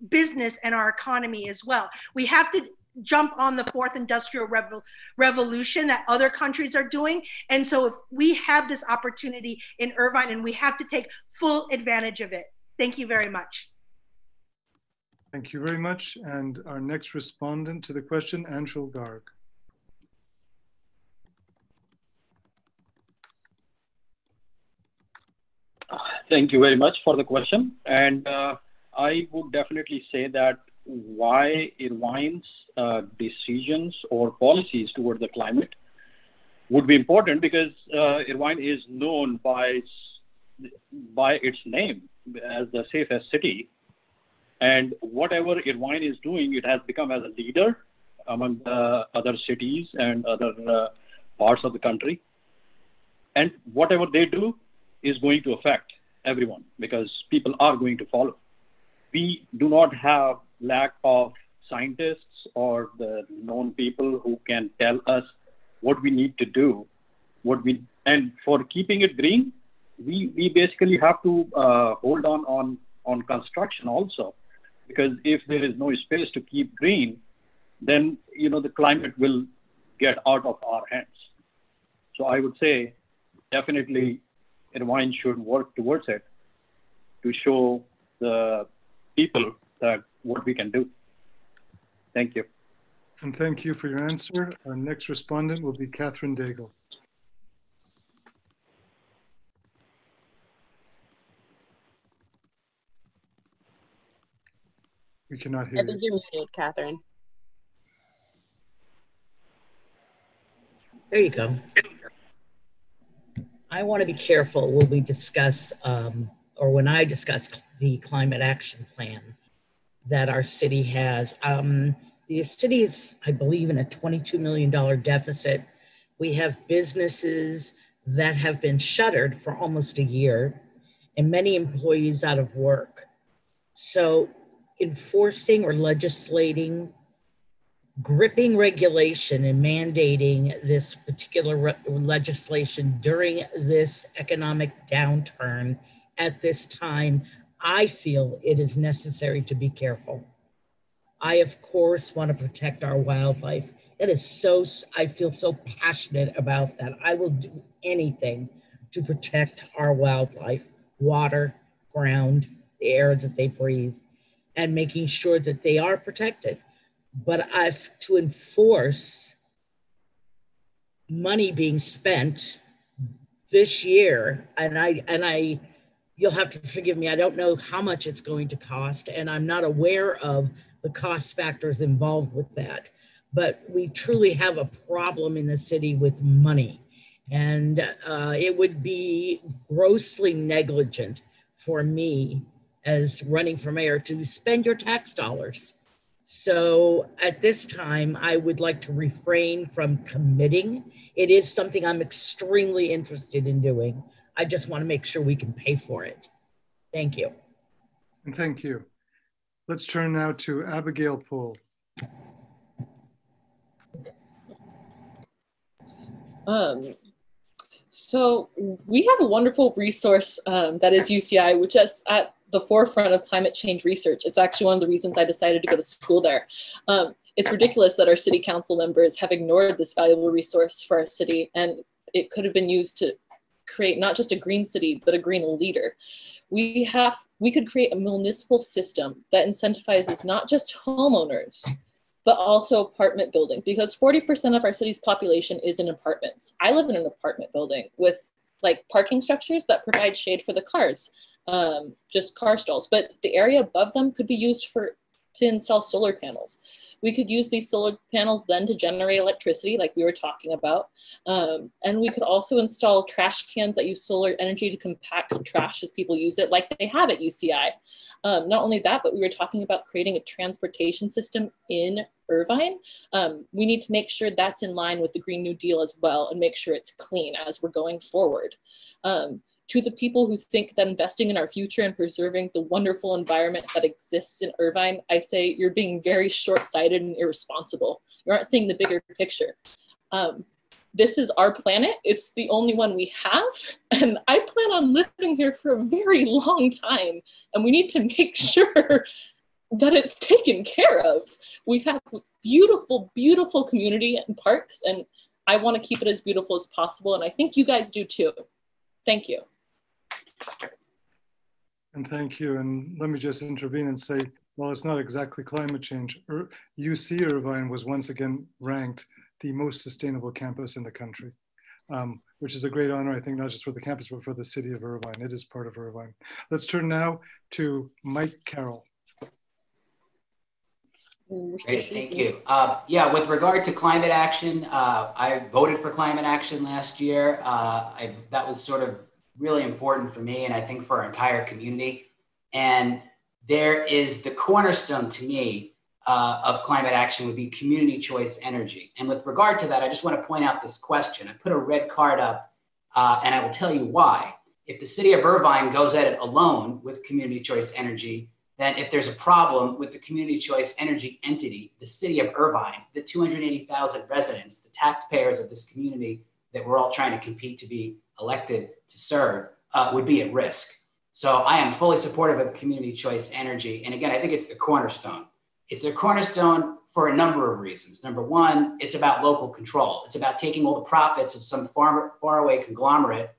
business and our economy as well. We have to jump on the fourth industrial revolution that other countries are doing. And so if we have this opportunity in Irvine, and we have to take full advantage of it. Thank you very much. Thank you very much. And our next respondent to the question, Anshul Garg. Thank you very much for the question. And I would definitely say that why Irvine's decisions or policies toward the climate would be important, because Irvine is known by its name as the safest city. And whatever Irvine is doing, it has become as a leader among the other cities and other parts of the country. And whatever they do is going to affect everyone, because people are going to follow. We do not have lack of scientists or the known people who can tell us what we need to do, and for keeping it green, we basically have to hold on construction also, because if there is no space to keep green, then the climate will get out of our hands. So I would say definitely Irvine should work towards it to show the people that what we can do. Thank you. And thank you for your answer. Our next respondent will be Catherine Daigle. We cannot hear you. I think you're muted, Catherine. There you go. I want to be careful when we discuss, or when I discuss the climate action plan that our city has. The city is, I believe, in a $22 million deficit. We have businesses that have been shuttered for almost a year, and many employees out of work. So enforcing or legislating, gripping regulation and mandating this particular legislation during this economic downturn at this time, I feel it is necessary to be careful. I, of course, want to protect our wildlife. That is so, I feel so passionate about that. I will do anything to protect our wildlife, water, ground, the air that they breathe, and making sure that they are protected. But I've to enforce money being spent this year, and you'll have to forgive me, I don't know how much it's going to cost, and I'm not aware of the cost factors involved with that. But we truly have a problem in the city with money, and it would be grossly negligent for me as running for mayor to spend your tax dollars. So at this time, I would like to refrain from committing. It is something I'm extremely interested in doing. I just want to make sure we can pay for it. Thank you. And thank you. Let's turn now to Abigail Poole. So we have a wonderful resource that is UCI, which is at the forefront of climate change research. It's actually one of the reasons I decided to go to school there. It's ridiculous that our city council members have ignored this valuable resource for our city, and it could have been used to create not just a green city, but a green leader. We could create a municipal system that incentivizes not just homeowners, but also apartment buildings, because 40% of our city's population is in apartments. I live in an apartment building with like parking structures that provide shade for the cars, just car stalls, but the area above them could be used for to install solar panels. We could use these solar panels then to generate electricity like we were talking about. And we could also install trash cans that use solar energy to compact trash as people use it like they have at UCI. Not only that, but we were talking about creating a transportation system in Irvine. We need to make sure that's in line with the Green New Deal as well and make sure it's clean as we're going forward. To the people who think that investing in our future and preserving the wonderful environment that exists in Irvine, I say you're being very short-sighted and irresponsible. You aren't seeing the bigger picture. This is our planet. It's the only one we have. And I plan on living here for a very long time. And we need to make sure that it's taken care of. We have beautiful, beautiful community and parks, and I want to keep it as beautiful as possible. And I think you guys do too. Thank you. And thank you. And let me just intervene and say, well, it's not exactly climate change. UC Irvine was once again ranked the most sustainable campus in the country, which is a great honor, I think, not just for the campus, but for the city of Irvine. It is part of Irvine. Let's turn now to Mike Carroll. Great, thank you. Yeah, with regard to climate action, I voted for climate action last year. That was sort of really important for me and I think for our entire community. And there is the cornerstone to me of climate action would be community choice energy. And with regard to that, I just want to point out this question. I put a red card up and I will tell you why. If the city of Irvine goes at it alone with community choice energy, then if there's a problem with the community choice energy entity, the city of Irvine, the 280,000 residents, the taxpayers of this community that we're all trying to compete to be elected to serve would be at risk. So I am fully supportive of community choice energy. And again, I think it's the cornerstone. It's the cornerstone for a number of reasons. Number one, it's about local control. It's about taking all the profits of some faraway conglomerate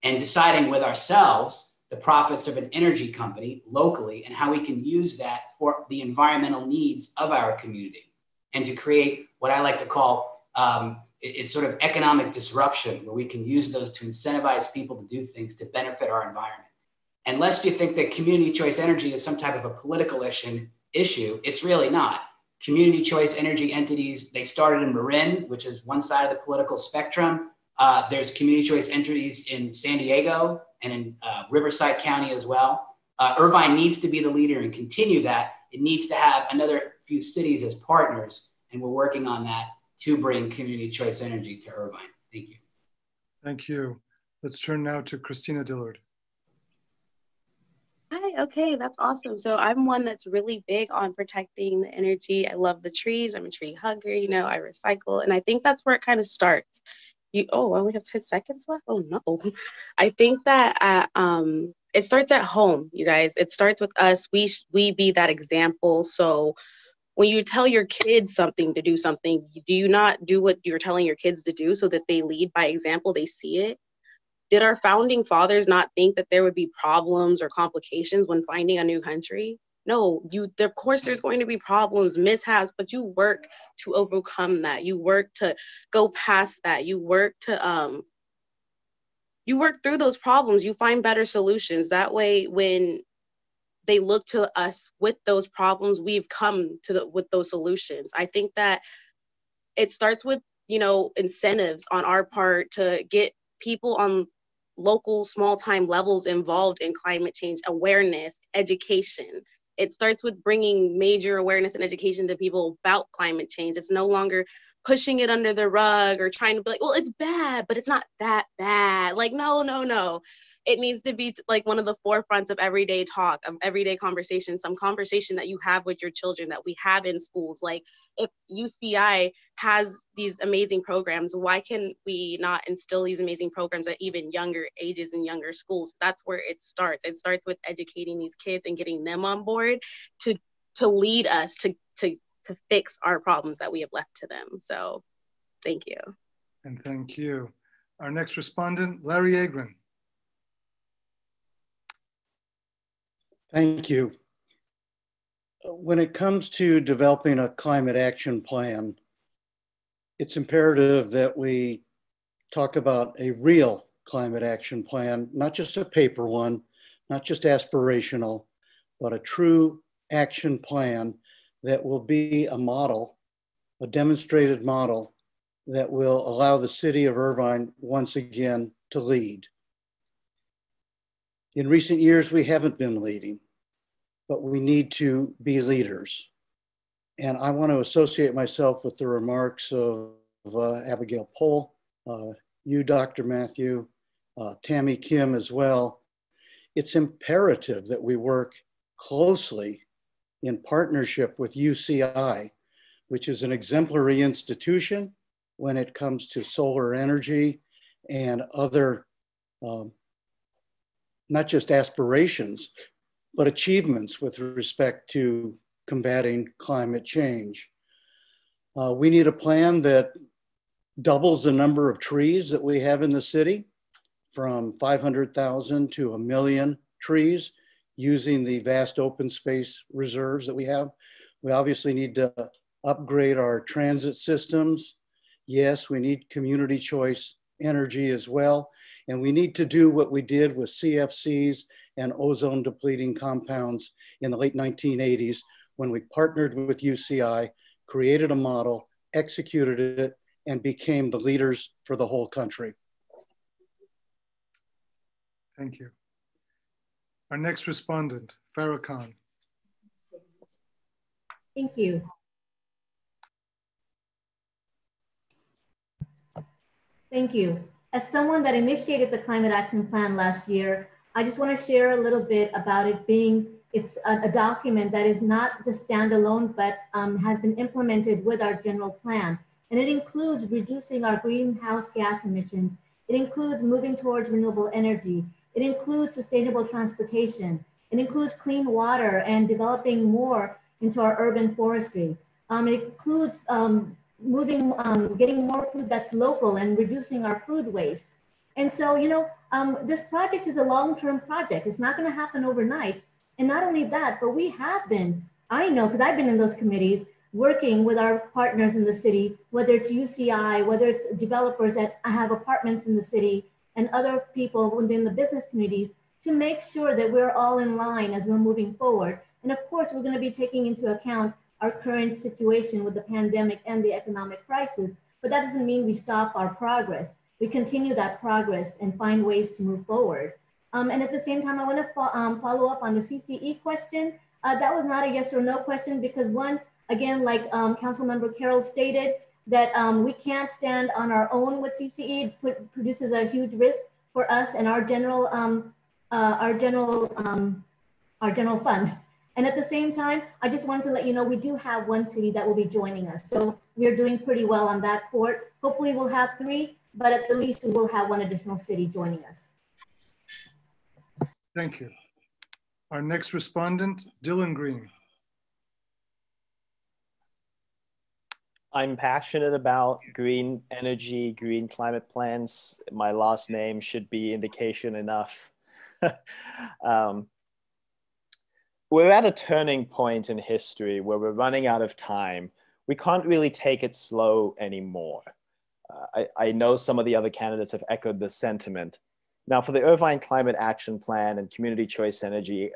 and deciding with ourselves the profits of an energy company locally and how we can use that for the environmental needs of our community and to create what I like to call it's sort of economic disruption, where we can use those to incentivize people to do things to benefit our environment. And lest you think that community choice energy is some type of a political issue, it's really not. Community choice energy entities, they started in Marin, which is one side of the political spectrum. There's community choice entities in San Diego and in Riverside County as well. Irvine needs to be the leader and continue that. It needs to have another few cities as partners, and we're working on that to bring community choice energy to Irvine. Thank you. Thank you. Let's turn now to Christina Dillard. Hi, okay, that's awesome. So I'm one that's really big on protecting the energy. I love the trees. I'm a tree hugger, you know, I recycle. And I think that's where it kind of starts. I only have 10 seconds left? Oh no. I think that it starts at home, you guys. It starts with us. We be that example. So when you tell your kids something to do something, do you not do what you're telling your kids to do so that they lead by example, they see it? Did our founding fathers not think that there would be problems or complications when finding a new country? No, of course there's going to be problems, mishaps, but you work to overcome that. You work to go past that. You work through those problems. You find better solutions. That way, when they look to us with those problems, we've come with those solutions. I think that it starts with, incentives on our part to get people on local small time levels involved in climate change awareness, education. It starts with bringing major awareness and education to people about climate change. It's no longer pushing it under the rug or trying to be like, well, it's bad, but it's not that bad. Like, no. It needs to be like one of the forefronts of everyday talk, of everyday conversation, some conversation that you have with your children, that we have in schools. Like, if UCI has these amazing programs, why can we not instill these amazing programs at even younger ages and younger schools? That's where it starts. It starts with educating these kids and getting them on board to lead us to fix our problems that we have left to them. So thank you. And thank you. Our next respondent, Larry Agrin. Thank you. When it comes to developing a climate action plan, it's imperative that we talk about a real climate action plan, not just a paper one, not just aspirational, but a true action plan that will be a model, a demonstrated model that will allow the city of Irvine once again to lead. In recent years, we haven't been leading, but we need to be leaders. And I want to associate myself with the remarks of Abigail Pohl, you, Dr. Matthew, Tammy Kim as well. It's imperative that we work closely in partnership with UCI, which is an exemplary institution when it comes to solar energy and other, not just aspirations, but achievements with respect to combating climate change. We need a plan that doubles the number of trees that we have in the city, from 500,000 to 1 million trees, using the vast open space reserves that we have. We obviously need to upgrade our transit systems. Yes, we need community choice energy as well. And we need to do what we did with CFCs and ozone depleting compounds in the late 1980s, when we partnered with UCI, created a model, executed it, and became the leaders for the whole country. Thank you. Our next respondent, Farah Khan. Thank you. Thank you. As someone that initiated the Climate Action Plan last year, I just want to share a little bit about it being, it's a document that is not just standalone, but has been implemented with our general plan. And it includes reducing our greenhouse gas emissions. It includes moving towards renewable energy. It includes sustainable transportation. It includes clean water and developing more into our urban forestry. It includes getting more food that's local and reducing our food waste. And so, you know, this project is a long-term project. It's not going to happen overnight. And not only that, but we have been, I know, because I've been in those committees, working with our partners in the city, whether it's UCI, whether it's developers that have apartments in the city, and other people within the business communities, to make sure that we're all in line as we're moving forward. And of course, we're going to be taking into account our current situation with the pandemic and the economic crisis, but that doesn't mean we stop our progress. We continue that progress and find ways to move forward. And at the same time, I want to follow up on the CCE question. That was not a yes or no question, because one, again, like Councilmember Carroll stated, that we can't stand on our own with CCE. It produces a huge risk for us and our general fund. And at the same time, I just wanted to let you know, we do have one city that will be joining us. So we're doing pretty well on that port. Hopefully we'll have 3, but at the least we will have one additional city joining us. Thank you. Our next respondent, Dylan Green. I'm passionate about green energy, green climate plans. My last name should be indication enough. We're at a turning point in history where we're running out of time. We can't really take it slow anymore. I know some of the other candidates have echoed this sentiment. Now, for the Irvine Climate Action Plan and Community Choice Energy,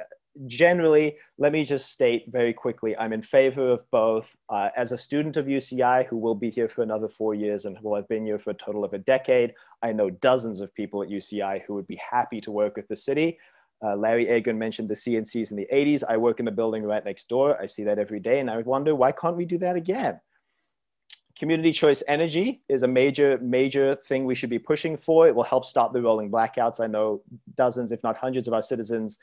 generally, let me just state very quickly, I'm in favor of both. As a student of UCI, who will be here for another 4 years and will have been here for a total of a decade, I know dozens of people at UCI who would be happy to work with the city. Larry Agron mentioned the CNCs in the 80s. I work in the building right next door. I see that every day, and I would wonder, why can't we do that again? Community choice energy is a major thing we should be pushing for. It will help stop the rolling blackouts. I know dozens, if not hundreds of our citizens,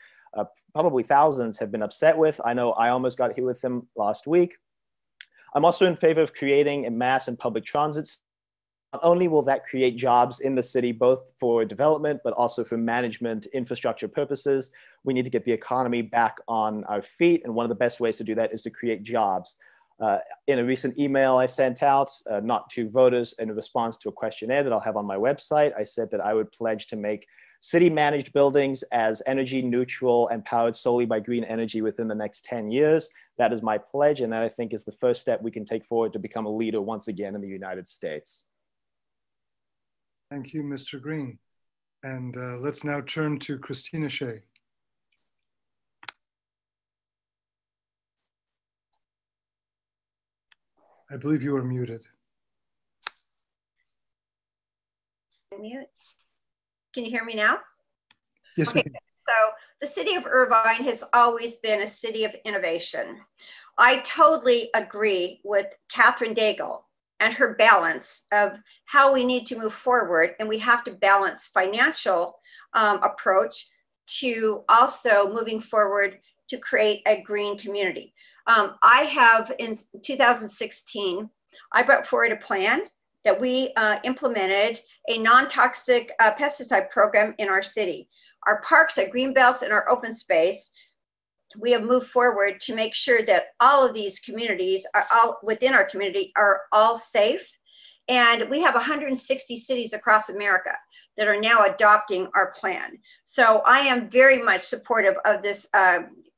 probably thousands, have been upset with. I know I almost got hit with them last week. I'm also in favor of creating a mass and public transit. Not only will that create jobs in the city, both for development, but also for management infrastructure purposes, we need to get the economy back on our feet. And one of the best ways to do that is to create jobs. In a recent email I sent out, not to voters, in response to a questionnaire that I'll have on my website, I said that I would pledge to make city managed buildings as energy neutral and powered solely by green energy within the next 10 years. That is my pledge, and that I think is the first step we can take forward to become a leader once again in the United States. Thank you, Mr. Green. And let's now turn to Christina Shea. I believe you are muted. Mute. Can you hear me now? Yes, okay. So the city of Irvine has always been a city of innovation. I totally agree with Catherine Daigle and her balance of how we need to move forward, and we have to balance financial approach to also moving forward to create a green community. I have, in 2016, I brought forward a plan that we implemented a non-toxic pesticide program in our city. Our parks, our green belts, and our open space, we have moved forward to make sure that all of these communities are all within our community are all safe. And we have 160 cities across America that are now adopting our plan. So I am very much supportive of this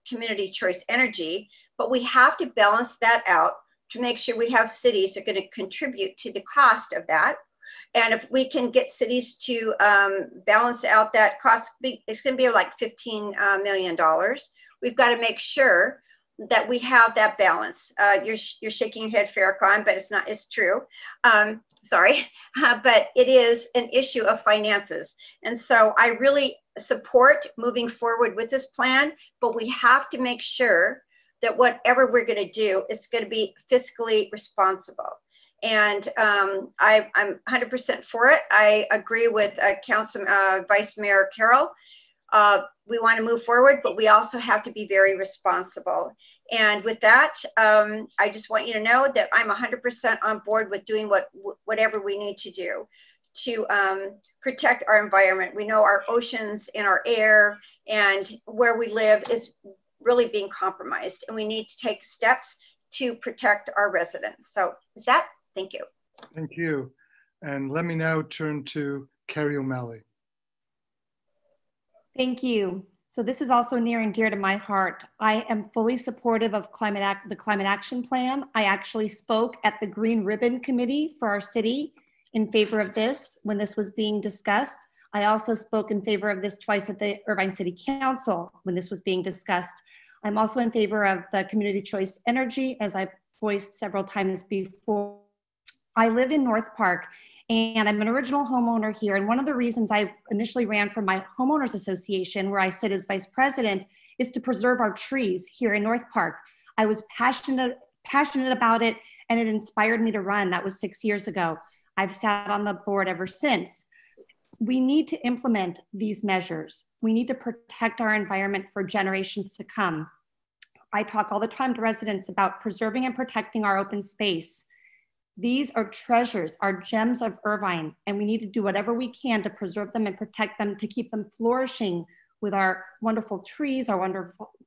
community choice energy, but we have to balance that out to make sure we have cities that are going to contribute to the cost of that. And if we can get cities to balance out that cost, it's going to be like $15 million. We've got to make sure that we have that balance. You're shaking your head, Farrakhan, but it's not, it's true. Sorry, but it is an issue of finances. And so I really support moving forward with this plan, but we have to make sure that whatever we're going to do is going to be fiscally responsible. And I'm 100% for it. I agree with Vice Mayor Carroll. We want to move forward, but we also have to be very responsible. And with that, I just want you to know that I'm 100% on board with doing whatever we need to do to protect our environment. We know our oceans and our air and where we live is really being compromised, and we need to take steps to protect our residents. So with that, thank you. Thank you. And let me now turn to Carrie O'Malley. Thank you. So this is also near and dear to my heart. I am fully supportive of the Climate Action Plan. I actually spoke at the Green Ribbon Committee for our city in favor of this when this was being discussed. I also spoke in favor of this twice at the Irvine City Council when this was being discussed. I'm also in favor of the community choice energy, as I've voiced several times before. I live in North Park, and I'm an original homeowner here. And one of the reasons I initially ran for my homeowners association, where I sit as vice president, is to preserve our trees here in North Park. I was passionate about it, and it inspired me to run. That was 6 years ago. I've sat on the board ever since. We need to implement these measures. We need to protect our environment for generations to come. I talk all the time to residents about preserving and protecting our open space. These are treasures, are gems of Irvine, and we need to do whatever we can to preserve them and protect them, to keep them flourishing with our wonderful trees,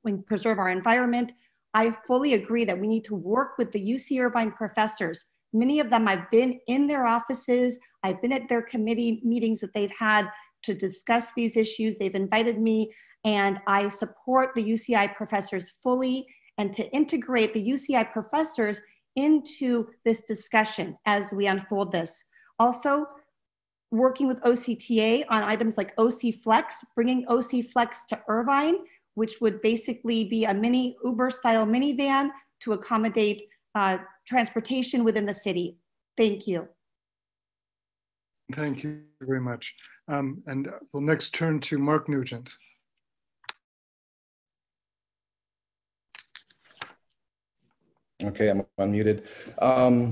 we preserve our environment. I fully agree that we need to work with the UC Irvine professors. Many of them, I've been in their offices, I've been at their committee meetings that they've had to discuss these issues. They've invited me, and I support the UCI professors fully, and to integrate the UCI professors into this discussion as we unfold this. Also, working with OCTA on items like OC Flex, bringing OC Flex to Irvine, which would basically be a mini Uber-style minivan to accommodate transportation within the city. Thank you. Thank you very much. And we'll next turn to Mark Nugent. Okay, I'm unmuted.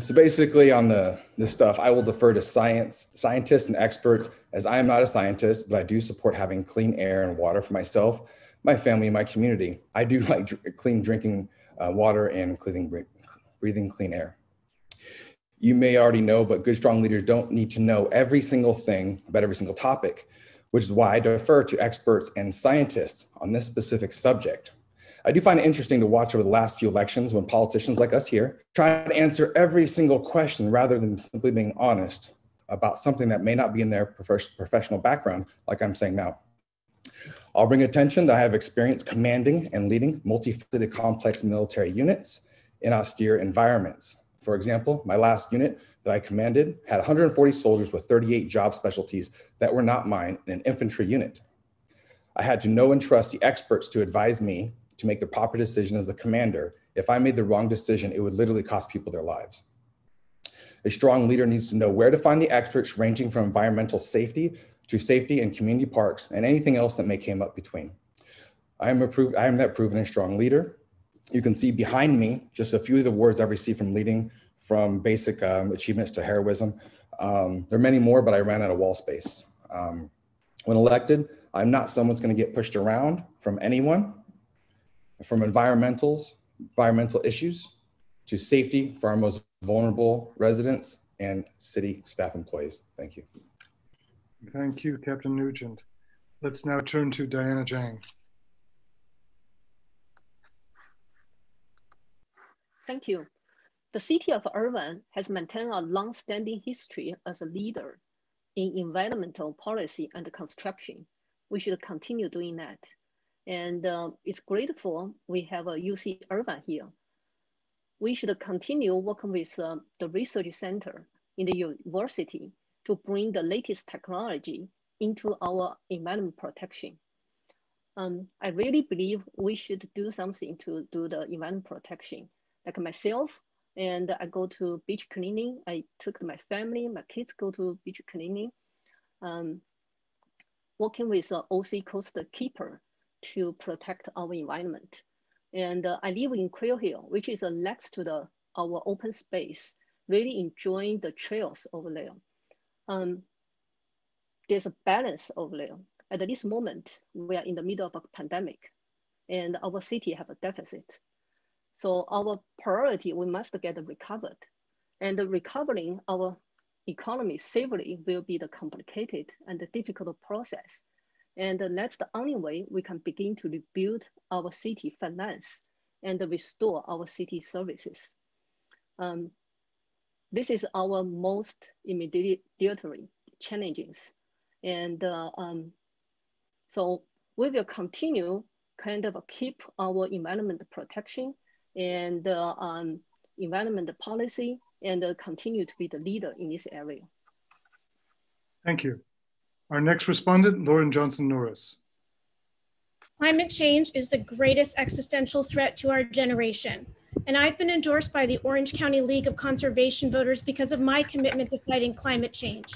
So basically on this stuff, I will defer to scientists and experts, as I am not a scientist, but I do support having clean air and water for myself, my family, and my community. I do like clean drinking water and breathing clean air. You may already know, but good, strong leaders don't need to know every single thing about every single topic, which is why I defer to experts and scientists on this specific subject. I do find it interesting to watch over the last few elections when politicians like us here try to answer every single question rather than simply being honest about something that may not be in their professional background, like I'm saying now. I'll bring attention that I have experience commanding and leading multifaceted complex military units in austere environments. For example, my last unit that I commanded had 140 soldiers with 38 job specialties that were not mine in an infantry unit. I had to know and trust the experts to advise me to make the proper decision as the commander. If I made the wrong decision, it would literally cost people their lives. A strong leader needs to know where to find the experts, ranging from environmental safety to safety in community parks and anything else that may come up between. I am that proven and strong leader. You can see behind me just a few of the words I've received from leading, from basic achievements to heroism. There are many more, but I ran out of wall space. When elected, I'm not someone who's going to get pushed around from anyone, from environmental issues to safety for our most vulnerable residents and city staff employees. Thank you. Thank you, Captain Nugent. Let's now turn to Diana Jang. Thank you. The city of Irvine has maintained a long-standing history as a leader in environmental policy and construction. We should continue doing that. And it's grateful we have a UC Irvine here. We should continue working with the research center in the university to bring the latest technology into our environment protection. I really believe we should do something to do the environment protection. Like myself, and I go to beach cleaning. I took my family, my kids go to beach cleaning, working with the OC Coast Keeper to protect our environment. And I live in Quail Hill, which is next to our open space, really enjoying the trails over there. There's a balance over there. At this moment, we are in the middle of a pandemic and our city have a deficit. So our priority, we must get recovered. And recovering our economy safely will be the complicated and the difficult process. And that's the only way we can begin to rebuild our city finance and restore our city services. This is our most immediate challenges. And so we will continue kind of keep our environment protection and environment policy and continue to be the leader in this area. Thank you. Our next respondent, Lauren Johnson Norris. Climate change is the greatest existential threat to our generation. And I've been endorsed by the Orange County League of Conservation Voters because of my commitment to fighting climate change.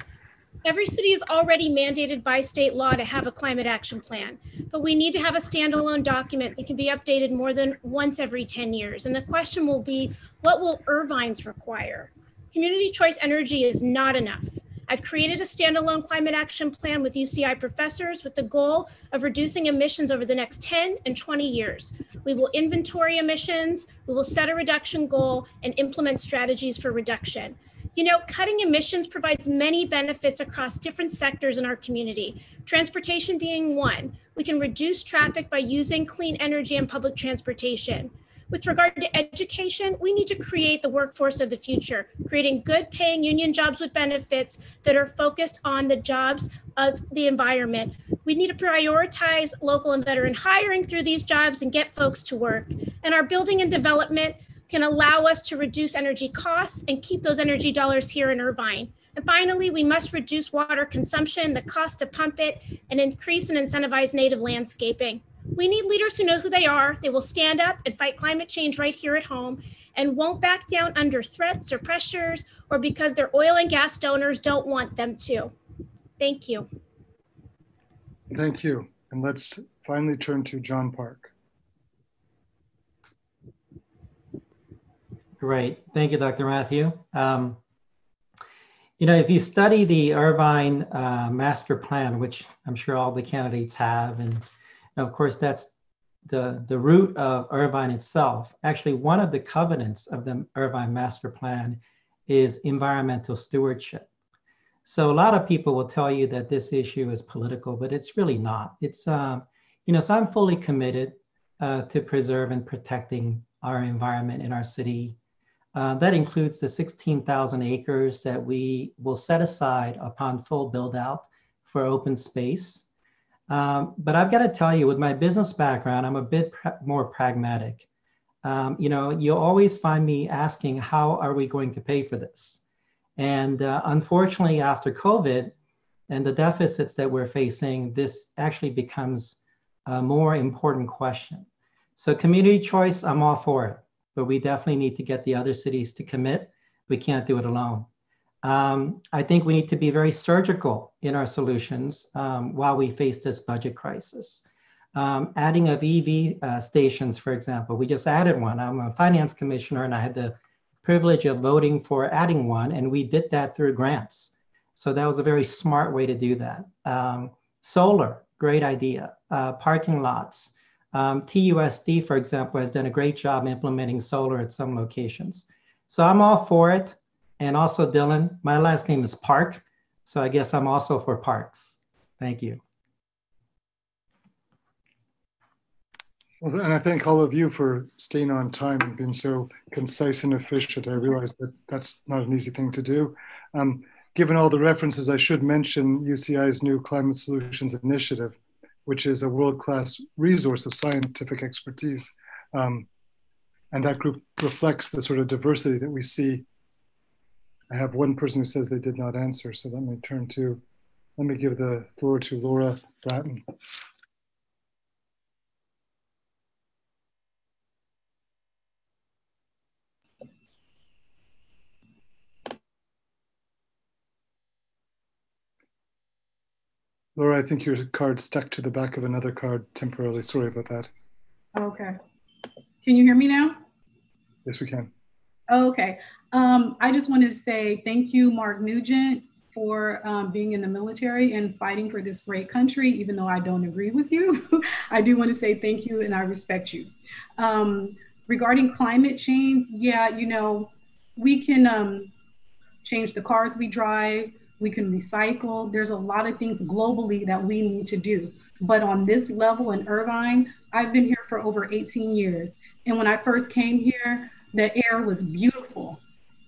Every city is already mandated by state law to have a climate action plan, but we need to have a standalone document that can be updated more than once every 10 years. And the question will be, what will Irvine's require? Community choice energy is not enough. I've created a standalone climate action plan with UCI professors with the goal of reducing emissions over the next 10 and 20 years. We will inventory emissions, we will set a reduction goal and implement strategies for reduction. You know, cutting emissions provides many benefits across different sectors in our community, transportation being one. We can reduce traffic by using clean energy and public transportation. With regard to education, we need to create the workforce of the future, creating good paying union jobs with benefits that are focused on the jobs of the environment. We need to prioritize local and veteran hiring through these jobs and get folks to work. And our building and development can allow us to reduce energy costs and keep those energy dollars here in Irvine. And finally, we must reduce water consumption, the cost to pump it, and increase and incentivize native landscaping. We need leaders who know who they are. They will stand up and fight climate change right here at home and won't back down under threats or pressures or because their oil and gas donors don't want them to. Thank you. Thank you. And let's finally turn to John Park. Great. Thank you, Dr. Matthew. You know, if you study the Irvine master plan, which I'm sure all the candidates have, and of course, that's the root of Irvine itself. Actually, one of the covenants of the Irvine master plan is environmental stewardship. So a lot of people will tell you that this issue is political, but it's really not. It's, you know, so I'm fully committed to preserve and protecting our environment in our city. That includes the 16,000 acres that we will set aside upon full build out for open space. But I've got to tell you, with my business background, I'm a bit more pragmatic. You know, you'll always find me asking, how are we going to pay for this? And unfortunately, after COVID and the deficits that we're facing, this actually becomes a more important question. So community choice, I'm all for it, but we definitely need to get the other cities to commit. We can't do it alone. I think we need to be very surgical in our solutions while we face this budget crisis. Adding of EV stations, for example, we just added one. I'm a finance commissioner and I had the privilege of voting for adding one, and we did that through grants. So that was a very smart way to do that. Solar, great idea. Parking lots. TUSD, for example, has done a great job implementing solar at some locations. So I'm all for it. And also, Dylan, my last name is Park, so I guess I'm also for parks. Thank you. Well, and I thank all of you for staying on time and being so concise and efficient. I realize that that's not an easy thing to do. Given all the references, I should mention UCI's new Climate Solutions Initiative, which is a world-class resource of scientific expertise. And that group reflects the sort of diversity that we see. I have one person who says they did not answer, so let me give the floor to Laura Bratton. Laura, I think your card stuck to the back of another card temporarily. Sorry about that. Okay. Can you hear me now? Yes, we can. Okay. I just want to say thank you, Mark Nugent, for being in the military and fighting for this great country, even though I don't agree with you. I do want to say thank you and I respect you. Regarding climate change, yeah, you know, we can change the cars we drive, we can recycle. There's a lot of things globally that we need to do. But on this level in Irvine, I've been here for over 18 years. And when I first came here, the air was beautiful.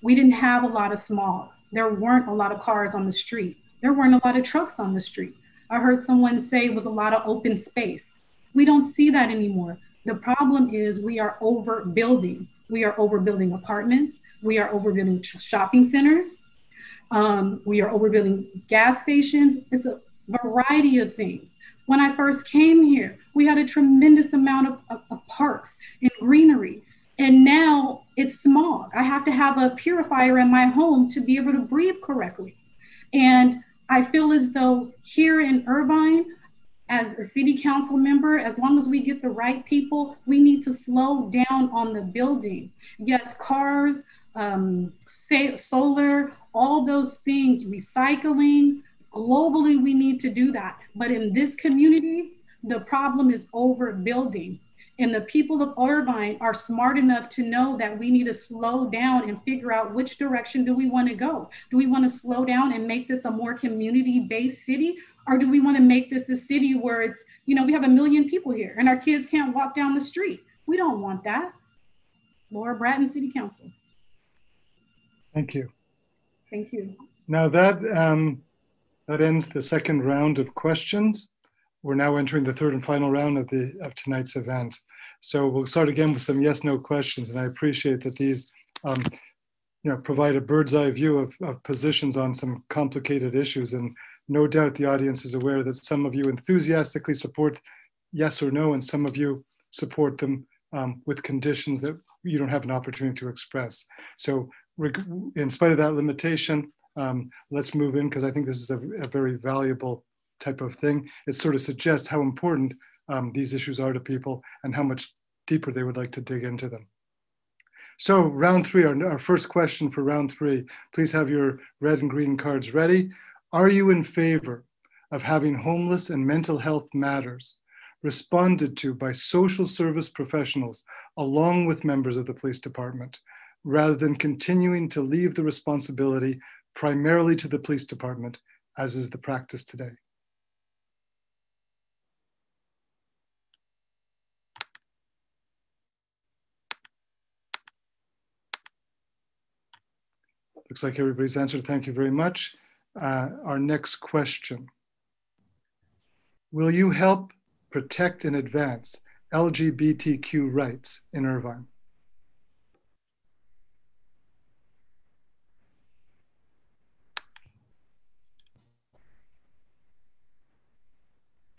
We didn't have a lot of smog. There weren't a lot of cars on the street. There weren't a lot of trucks on the street. I heard someone say it was a lot of open space. We don't see that anymore. The problem is we are overbuilding. We are overbuilding apartments. We are overbuilding shopping centers. We are overbuilding gas stations. It's a variety of things. When I first came here, we had a tremendous amount of parks and greenery. And now it's smog. I have to have a purifier in my home to be able to breathe correctly. And I feel as though here in Irvine, as a city council member, as long as we get the right people, we need to slow down on the building. Yes, cars, solar, all those things, recycling, globally we need to do that. But in this community, the problem is overbuilding. And the people of Irvine are smart enough to know that we need to slow down and figure out which direction do we want to go. Do we want to slow down and make this a more community-based city? Or do we want to make this a city where it's, you know, we have 1 million people here and our kids can't walk down the street? We don't want that. Laura Bratton, City Council. Thank you. Thank you. Now that ends the second round of questions. We're now entering the third and final round of tonight's event. So we'll start again with some yes/no questions, and I appreciate that these provide a bird's eye view of positions on some complicated issues. And no doubt the audience is aware that some of you enthusiastically support yes or no, and some of you support them with conditions that you don't have an opportunity to express. So in spite of that limitation, let's move in, because I think this is a very valuable type of thing. It sort of suggests how important these issues are to people and how much deeper they would like to dig into them. So round three, our first question for round three, please have your red and green cards ready. Are you in favor of having homeless and mental health matters responded to by social service professionals along with members of the police department, rather than continuing to leave the responsibility primarily to the police department, as is the practice today? Looks like everybody's answered. Thank you very much. Our next question. Will you help protect and advance LGBTQ rights in Irvine?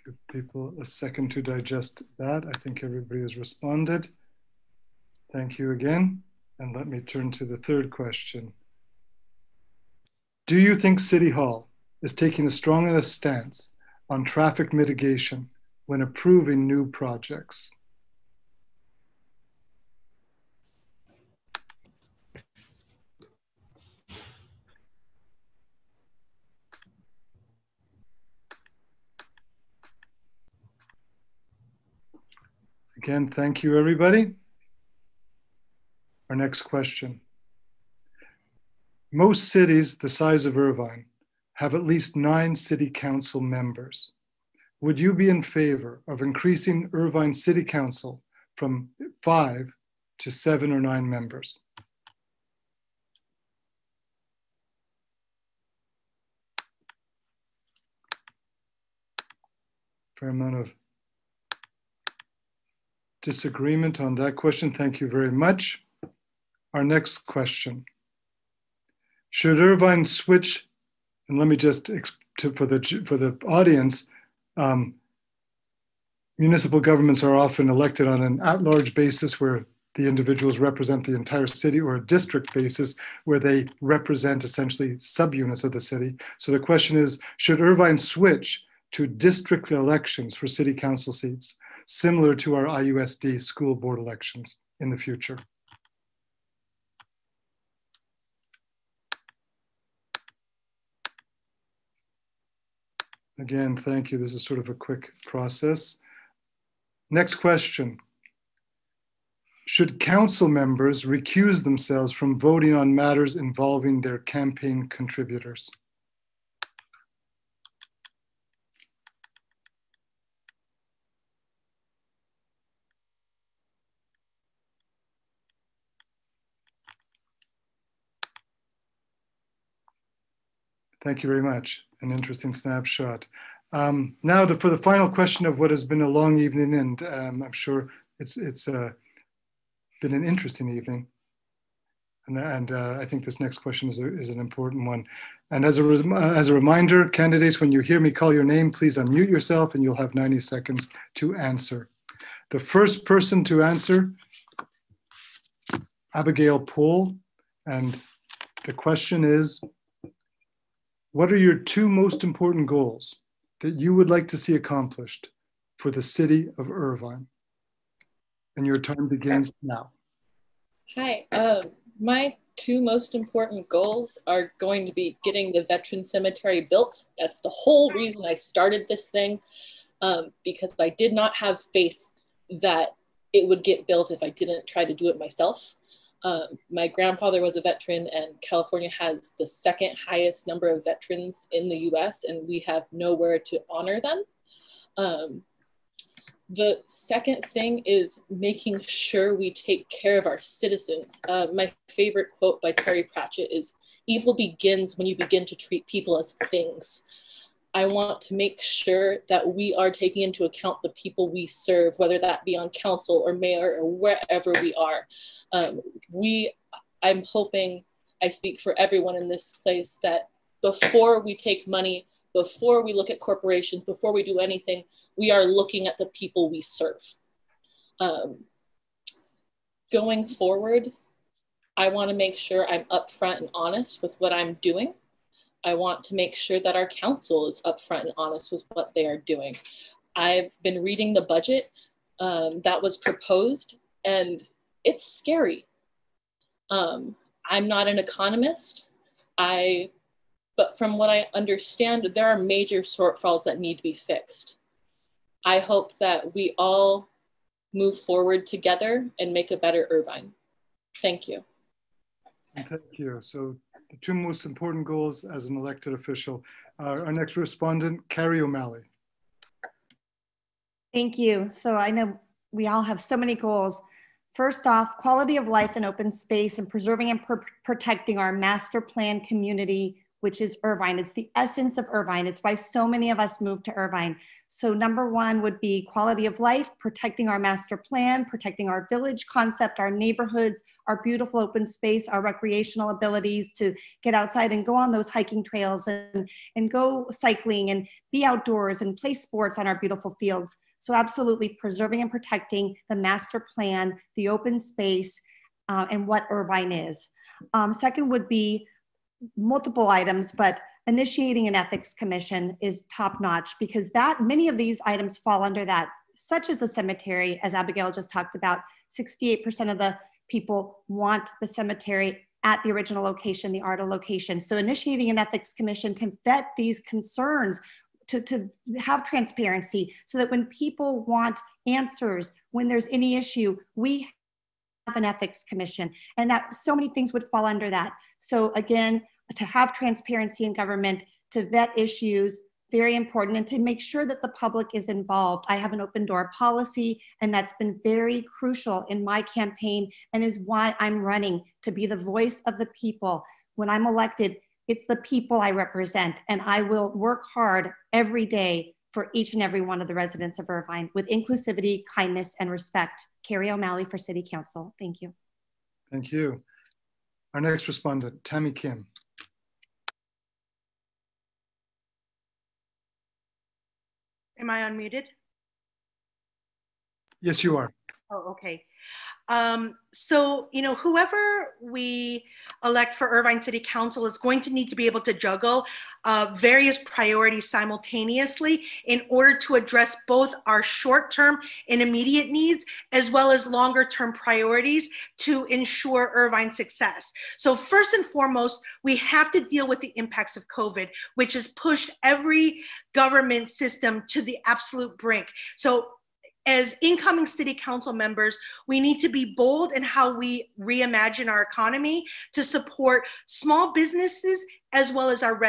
Give people a second to digest that. I think everybody has responded. Thank you again. And let me turn to the third question. Do you think City Hall is taking a strong enough stance on traffic mitigation when approving new projects? Again, thank you, everybody. Our next question. Most cities the size of Irvine have at least 9 city council members. Would you be in favor of increasing Irvine City Council from 5 to 7 or 9 members? Fair amount of disagreement on that question. Thank you very much. Our next question. Should Irvine switch, and let me just, for the audience, municipal governments are often elected on an at-large basis where the individuals represent the entire city, or a district basis where they represent essentially subunits of the city. So the question is, should Irvine switch to district elections for city council seats, similar to our IUSD school board elections in the future? Again, thank you. This is sort of a quick process. Next question. Should council members recuse themselves from voting on matters involving their campaign contributors? Thank you very much. An interesting snapshot. Now for the final question of what has been a long evening, and I'm sure it's been an interesting evening. And I think this next question is an important one. And as a reminder, candidates, when you hear me call your name, please unmute yourself and you'll have 90 seconds to answer. The first person to answer, Abigail Pohl, and the question is, what are your 2 most important goals that you would like to see accomplished for the city of Irvine? And your time begins now. Hi, my 2 most important goals are going to be getting the Veteran Cemetery built. That's the whole reason I started this thing, because I did not have faith that it would get built if I didn't try to do it myself. My grandfather was a veteran, and California has the 2nd highest number of veterans in the US, and we have nowhere to honor them. The second thing is making sure we take care of our citizens. My favorite quote by Terry Pratchett is, "Evil begins when you begin to treat people as things." I want to make sure that we are taking into account the people we serve, whether that be on council or mayor or wherever we are. I'm hoping I speak for everyone in this place that before we take money, before we look at corporations, before we do anything, we are looking at the people we serve. Going forward, I want to make sure I'm upfront and honest with what I'm doing. I want to make sure that our council is upfront and honest with what they are doing. I've been reading the budget that was proposed, and it's scary. I'm not an economist, but from what I understand, there are major shortfalls that need to be fixed. I hope that we all move forward together and make a better Irvine. Thank you. Thank you. So the 2 most important goals as an elected official. Our next respondent, Carrie O'Malley. Thank you. So I know we all have so many goals. First off, quality of life and open space, and preserving and protecting our master plan community, which is Irvine. It's the essence of Irvine. It's why so many of us moved to Irvine. So number 1 would be quality of life, protecting our master plan, protecting our village concept, our neighborhoods, our beautiful open space, our recreational abilities to get outside and go on those hiking trails and go cycling and be outdoors and play sports on our beautiful fields. So absolutely preserving and protecting the master plan, the open space, and what Irvine is. Second would be multiple items, but initiating an ethics commission is top notch, because that many of these items fall under that, such as the cemetery, as Abigail just talked about. 68% of the people want the cemetery at the original location, the ARDA location. So initiating an ethics commission to vet these concerns, to have transparency, so that when people want answers, when there's any issue, we have an ethics commission, and that so many things would fall under that. So again, to have transparency in government, to vet issues, very important, and to make sure that the public is involved. I have an open door policy, and that's been very crucial in my campaign, and is why I'm running, to be the voice of the people. When I'm elected, it's the people I represent, and I will work hard every day for each and every one of the residents of Irvine with inclusivity, kindness, and respect. Carrie O'Malley for City Council. Thank you. Thank you. Our next respondent, Tammy Kim. Am I unmuted? Yes, you are. Oh, okay. So, you know, whoever we elect for Irvine City Council is going to need to be able to juggle various priorities simultaneously in order to address both our short-term and immediate needs, as well as longer-term priorities to ensure Irvine's success. So first and foremost, we have to deal with the impacts of COVID, which has pushed every government system to the absolute brink. So as incoming city council members, we need to be bold in how we reimagine our economy to support small businesses as well as our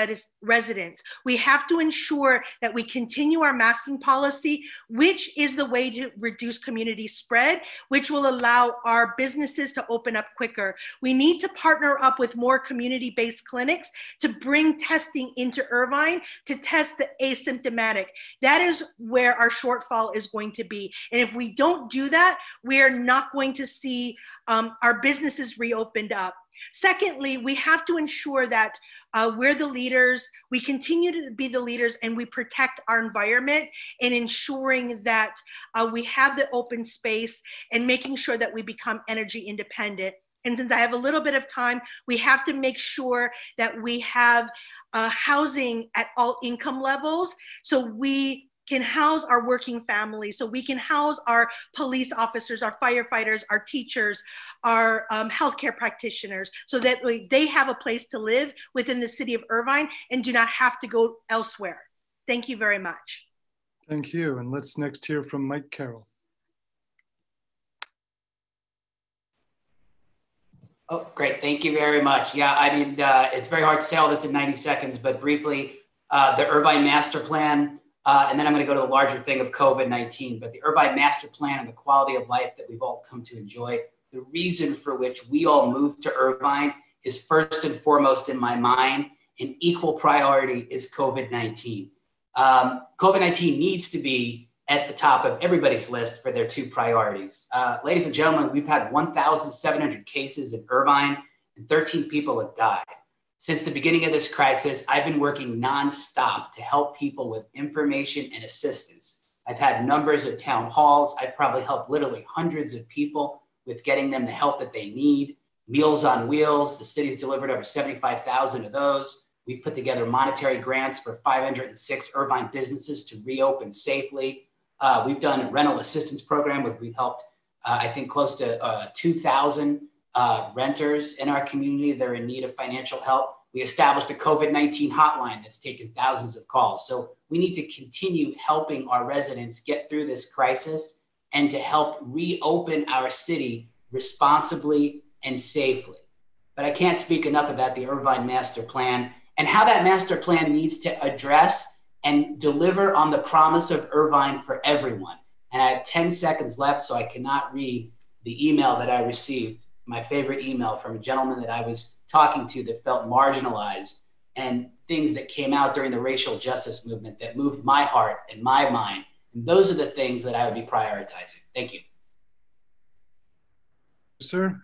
residents. We have to ensure that we continue our masking policy, which is the way to reduce community spread, which will allow our businesses to open up quicker. We need to partner up with more community-based clinics to bring testing into Irvine to test the asymptomatic. That is where our shortfall is going to be. And if we don't do that, we are not going to see our businesses reopened up. Secondly, we have to ensure that we're the leaders, we continue to be the leaders, and we protect our environment in ensuring that we have the open space and making sure that we become energy independent. And since I have a little bit of time, we have to make sure that we have housing at all income levels, so we can house our working families, so we can house our police officers, our firefighters, our teachers, our healthcare practitioners, so that they have a place to live within the city of Irvine and do not have to go elsewhere. Thank you very much. Thank you. And let's next hear from Mike Carroll. Oh, great. Thank you very much. Yeah, I mean, it's very hard to say all this in 90 seconds, but briefly, the Irvine Master Plan, and then I'm going to go to the larger thing of COVID-19, but the Irvine Master Plan and the quality of life that we've all come to enjoy, the reason for which we all moved to Irvine is first and foremost in my mind, an equal priority is COVID-19. COVID-19 needs to be at the top of everybody's list for their two priorities. Ladies and gentlemen, we've had 1,700 cases in Irvine and 13 people have died. Since the beginning of this crisis, I've been working nonstop to help people with information and assistance. I've had numbers of town halls. I've probably helped literally hundreds of people with getting them the help that they need. Meals on Wheels, the city's delivered over 75,000 of those. We've put together monetary grants for 506 Irvine businesses to reopen safely. We've done a rental assistance program where we've helped, I think, close to 2,000 renters in our community that are in need of financial help. We established a COVID-19 hotline that's taken thousands of calls. So we need to continue helping our residents get through this crisis and to help reopen our city responsibly and safely. But I can't speak enough about the Irvine Master Plan and how that master plan needs to address and deliver on the promise of Irvine for everyone. And I have 10 seconds left, so I cannot read the email that I received, my favorite email from a gentleman that I was talking to that felt marginalized, and things that came out during the racial justice movement that moved my heart and my mind. And those are the things that I would be prioritizing. Thank you. Sir,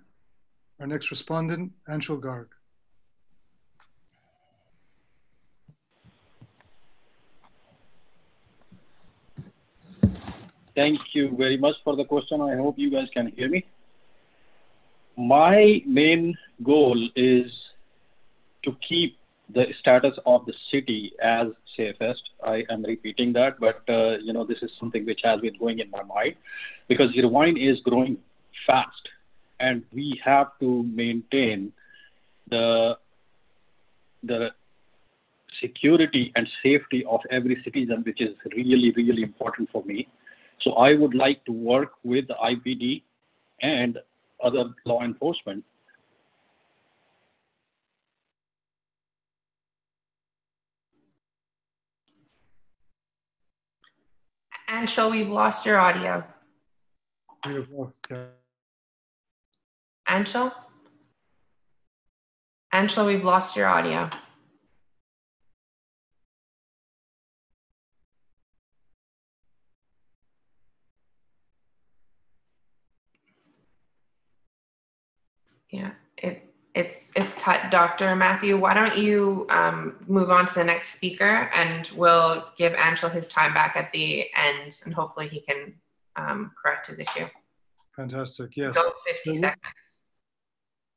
our next respondent, Anshul Garg. Thank you very much for the question. I hope you guys can hear me. My main goal is to keep the status of the city as safest. I am repeating that, but this is something which has been going in my mind, because Irvine is growing fast, and we have to maintain the security and safety of every citizen, which is really, really important for me. So I would like to work with the IPD and other law enforcement. Anshul, we've lost your audio. Anshul? Anshul, we've lost your audio. Yeah, it's cut. Dr. Matthew, why don't you move on to the next speaker, and we'll give Anshul his time back at the end, and hopefully he can correct his issue. Fantastic, yes. Go 50 seconds.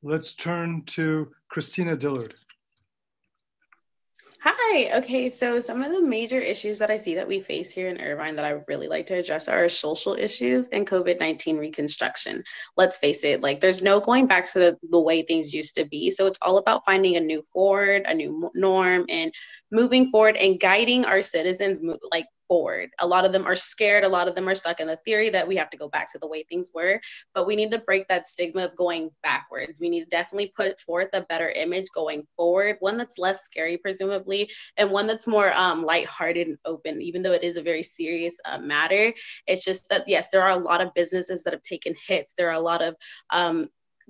Let's turn to Christina Dillard. Hi. Okay, so some of the major issues that I see that we face here in Irvine that I would really like to address are social issues and COVID-19 reconstruction. Let's face it, like there's no going back to the way things used to be. So it's all about finding a new forward, a new norm, and moving forward and guiding our citizens forward. A lot of them are scared. A lot of them are stuck in the theory that we have to go back to the way things were, but we need to break that stigma of going backwards. We need to definitely put forth a better image going forward, one that's less scary, presumably, and one that's more lighthearted and open, even though it is a very serious matter. It's just that, yes, there are a lot of businesses that have taken hits. There are a lot of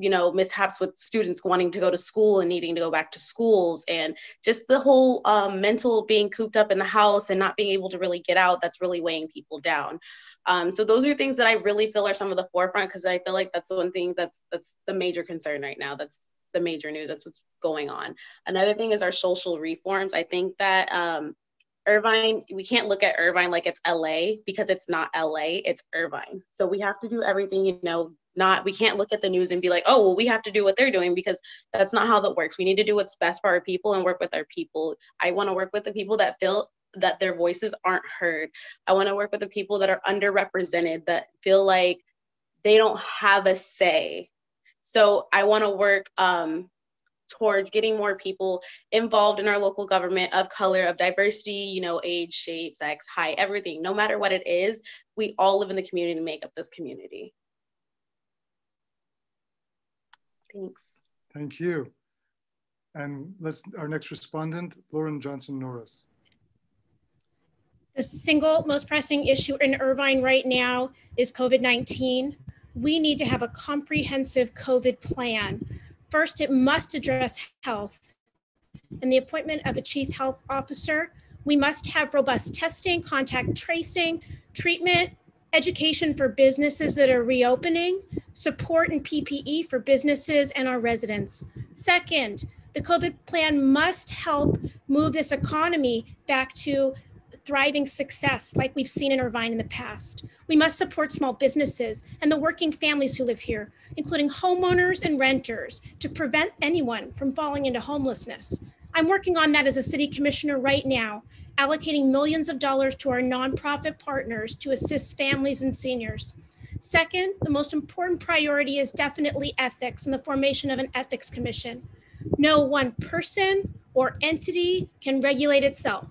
mishaps with students wanting to go to school and needing to go back to schools, and just the whole mental being cooped up in the house and not being able to really get out. That's really weighing people down. So those are things that I really feel are some of the forefront, because I feel like that's one thing that's the major concern right now. That's the major news. That's what's going on. Another thing is our social reforms. I think that Irvine, we can't look at Irvine like it's LA, because it's not LA, it's Irvine. So we have to do everything, we can't look at the news and be like, oh, well, we have to do what they're doing, because that's not how that works. We need to do what's best for our people and work with our people. I want to work with the people that feel that their voices aren't heard. I want to work with the people that are underrepresented, that feel like they don't have a say. So I want to work towards getting more people involved in our local government of color, of diversity, age, shape, sex, height, everything. No matter what it is, we all live in the community and make up this community. Thanks. Thank you. And our next respondent, Lauren Johnson Norris. The single most pressing issue in Irvine right now is COVID-19. We need to have a comprehensive COVID plan. First, it must address health. In the appointment of a chief health officer, we must have robust testing, contact tracing, treatment, education for businesses that are reopening, support and PPE for businesses and our residents. Second, the COVID plan must help move this economy back to thriving success like we've seen in Irvine in the past. We must support small businesses and the working families who live here, including homeowners and renters, to prevent anyone from falling into homelessness. I'm working on that as a city commissioner right now, allocating millions of dollars to our nonprofit partners to assist families and seniors. Second, the most important priority is definitely ethics and the formation of an ethics commission. No one person or entity can regulate itself.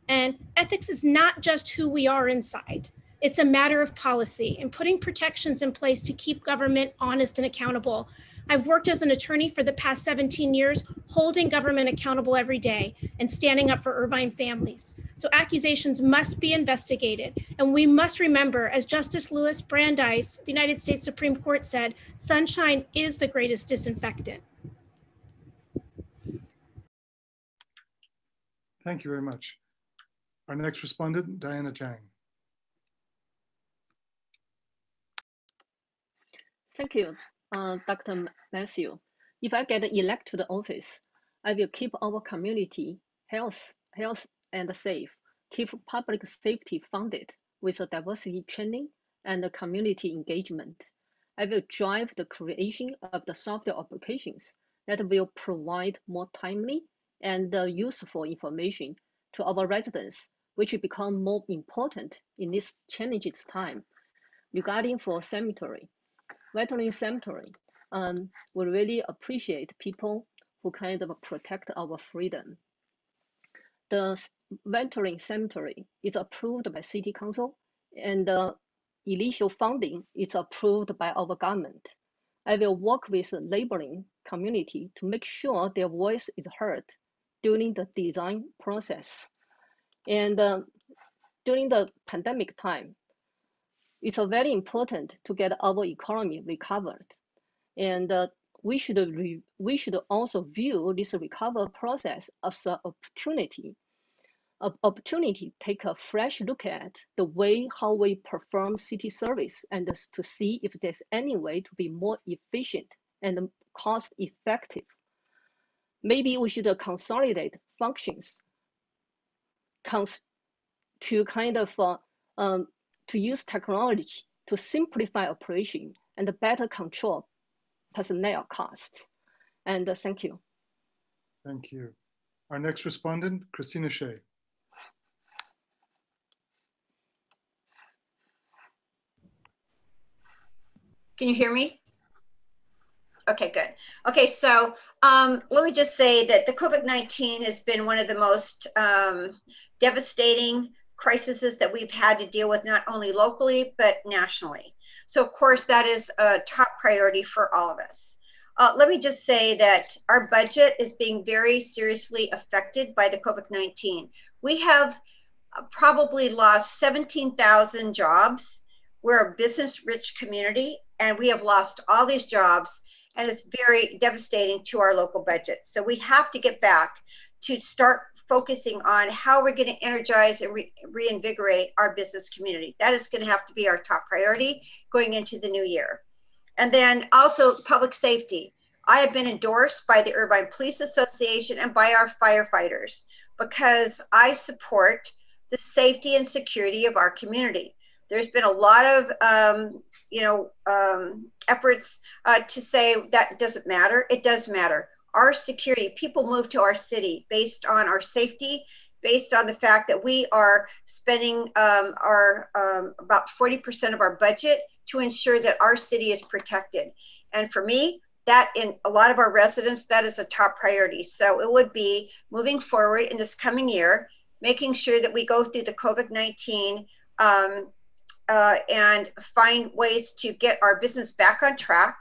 And ethics is not just who we are inside. It's a matter of policy and putting protections in place to keep government honest and accountable. I've worked as an attorney for the past 17 years, holding government accountable every day and standing up for Irvine families. So accusations must be investigated. And we must remember, as Justice Louis Brandeis, the United States Supreme Court said, sunshine is the greatest disinfectant. Thank you very much. Our next respondent, Diana Chang. Thank you, Dr. Matthew. If I get elected to the office, I will keep our community health and safe, keep public safety funded with a diversity training and community engagement. I will drive the creation of the software applications that will provide more timely and useful information to our residents, which become more important in this challenging time. Regarding for cemetery, veteran cemetery, we really appreciate people who kind of protect our freedom. The veteran cemetery is approved by City Council, and the initial funding is approved by our government. I will work with the laboring community to make sure their voice is heard during the design process. And during the pandemic time, it's very important to get our economy recovered. And we should also view this recovery process as an opportunity take a fresh look at the way how we perform city service and to see if there's any way to be more efficient and cost effective. Maybe we should consolidate functions to kind of to use technology to simplify operation and better control personnel costs. And thank you. Thank you. Our next respondent, Christina Shea. Can you hear me? Okay, good. Okay, so let me just say that the COVID-19 has been one of the most devastating crises that we've had to deal with, not only locally, but nationally. So of course, that is a top priority for all of us. Let me just say that our budget is being very seriously affected by the COVID-19. We have probably lost 17,000 jobs. We're a business-rich community, and we have lost all these jobs, and it's very devastating to our local budget. So we have to get back to start focusing on how we're going to energize and reinvigorate our business community. That is going to have to be our top priority going into the new year. And then also public safety. I have been endorsed by the Irvine Police Association and by our firefighters because I support the safety and security of our community. There's been a lot of efforts to say that doesn't matter. It does matter. Our security, people move to our city based on our safety, based on the fact that we are spending about 40% of our budget to ensure that our city is protected. And for me, that in a lot of our residents, that is a top priority. So it would be moving forward in this coming year, making sure that we go through the COVID-19 and find ways to get our business back on track.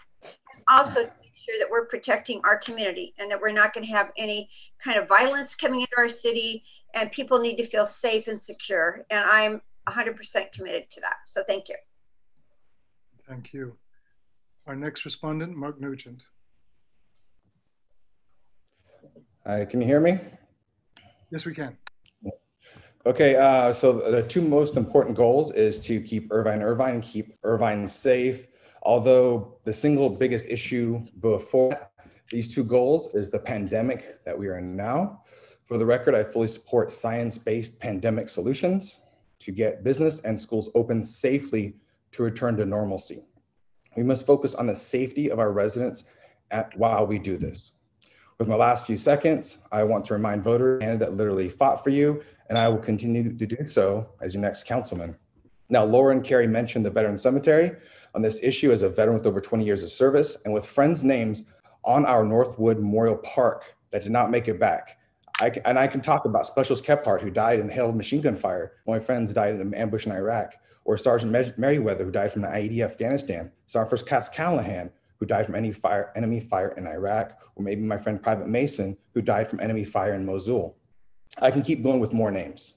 Also, to make sure that we're protecting our community and that we're not going to have any kind of violence coming into our city, and people need to feel safe and secure. And I'm 100% committed to that. So thank you. Thank you. Our next respondent, Mark Nugent. Hi, can you hear me? Yes, we can. Okay, so the two most important goals is to keep Irvine, keep Irvine safe. Although the single biggest issue before these two goals is the pandemic that we are in now. For the record, I fully support science-based pandemic solutions to get business and schools open safely to return to normalcy. We must focus on the safety of our residents while we do this. With my last few seconds, I want to remind voters that literally fought for you, and I will continue to do so as your next councilman. Now, Laura and Carrie mentioned the veteran cemetery on this issue as a veteran with over 20 years of service and with friends' names on our Northwood Memorial Park that did not make it back. I can talk about Specialist Kephart, who died in the hail of machine gun fire. One of my friends died in an ambush in Iraq. Or Sergeant Merriweather, who died from the IED Afghanistan. Sergeant First Cass Callahan, who died from enemy fire in Iraq. Or maybe my friend Private Mason, who died from enemy fire in Mosul. I can keep going with more names.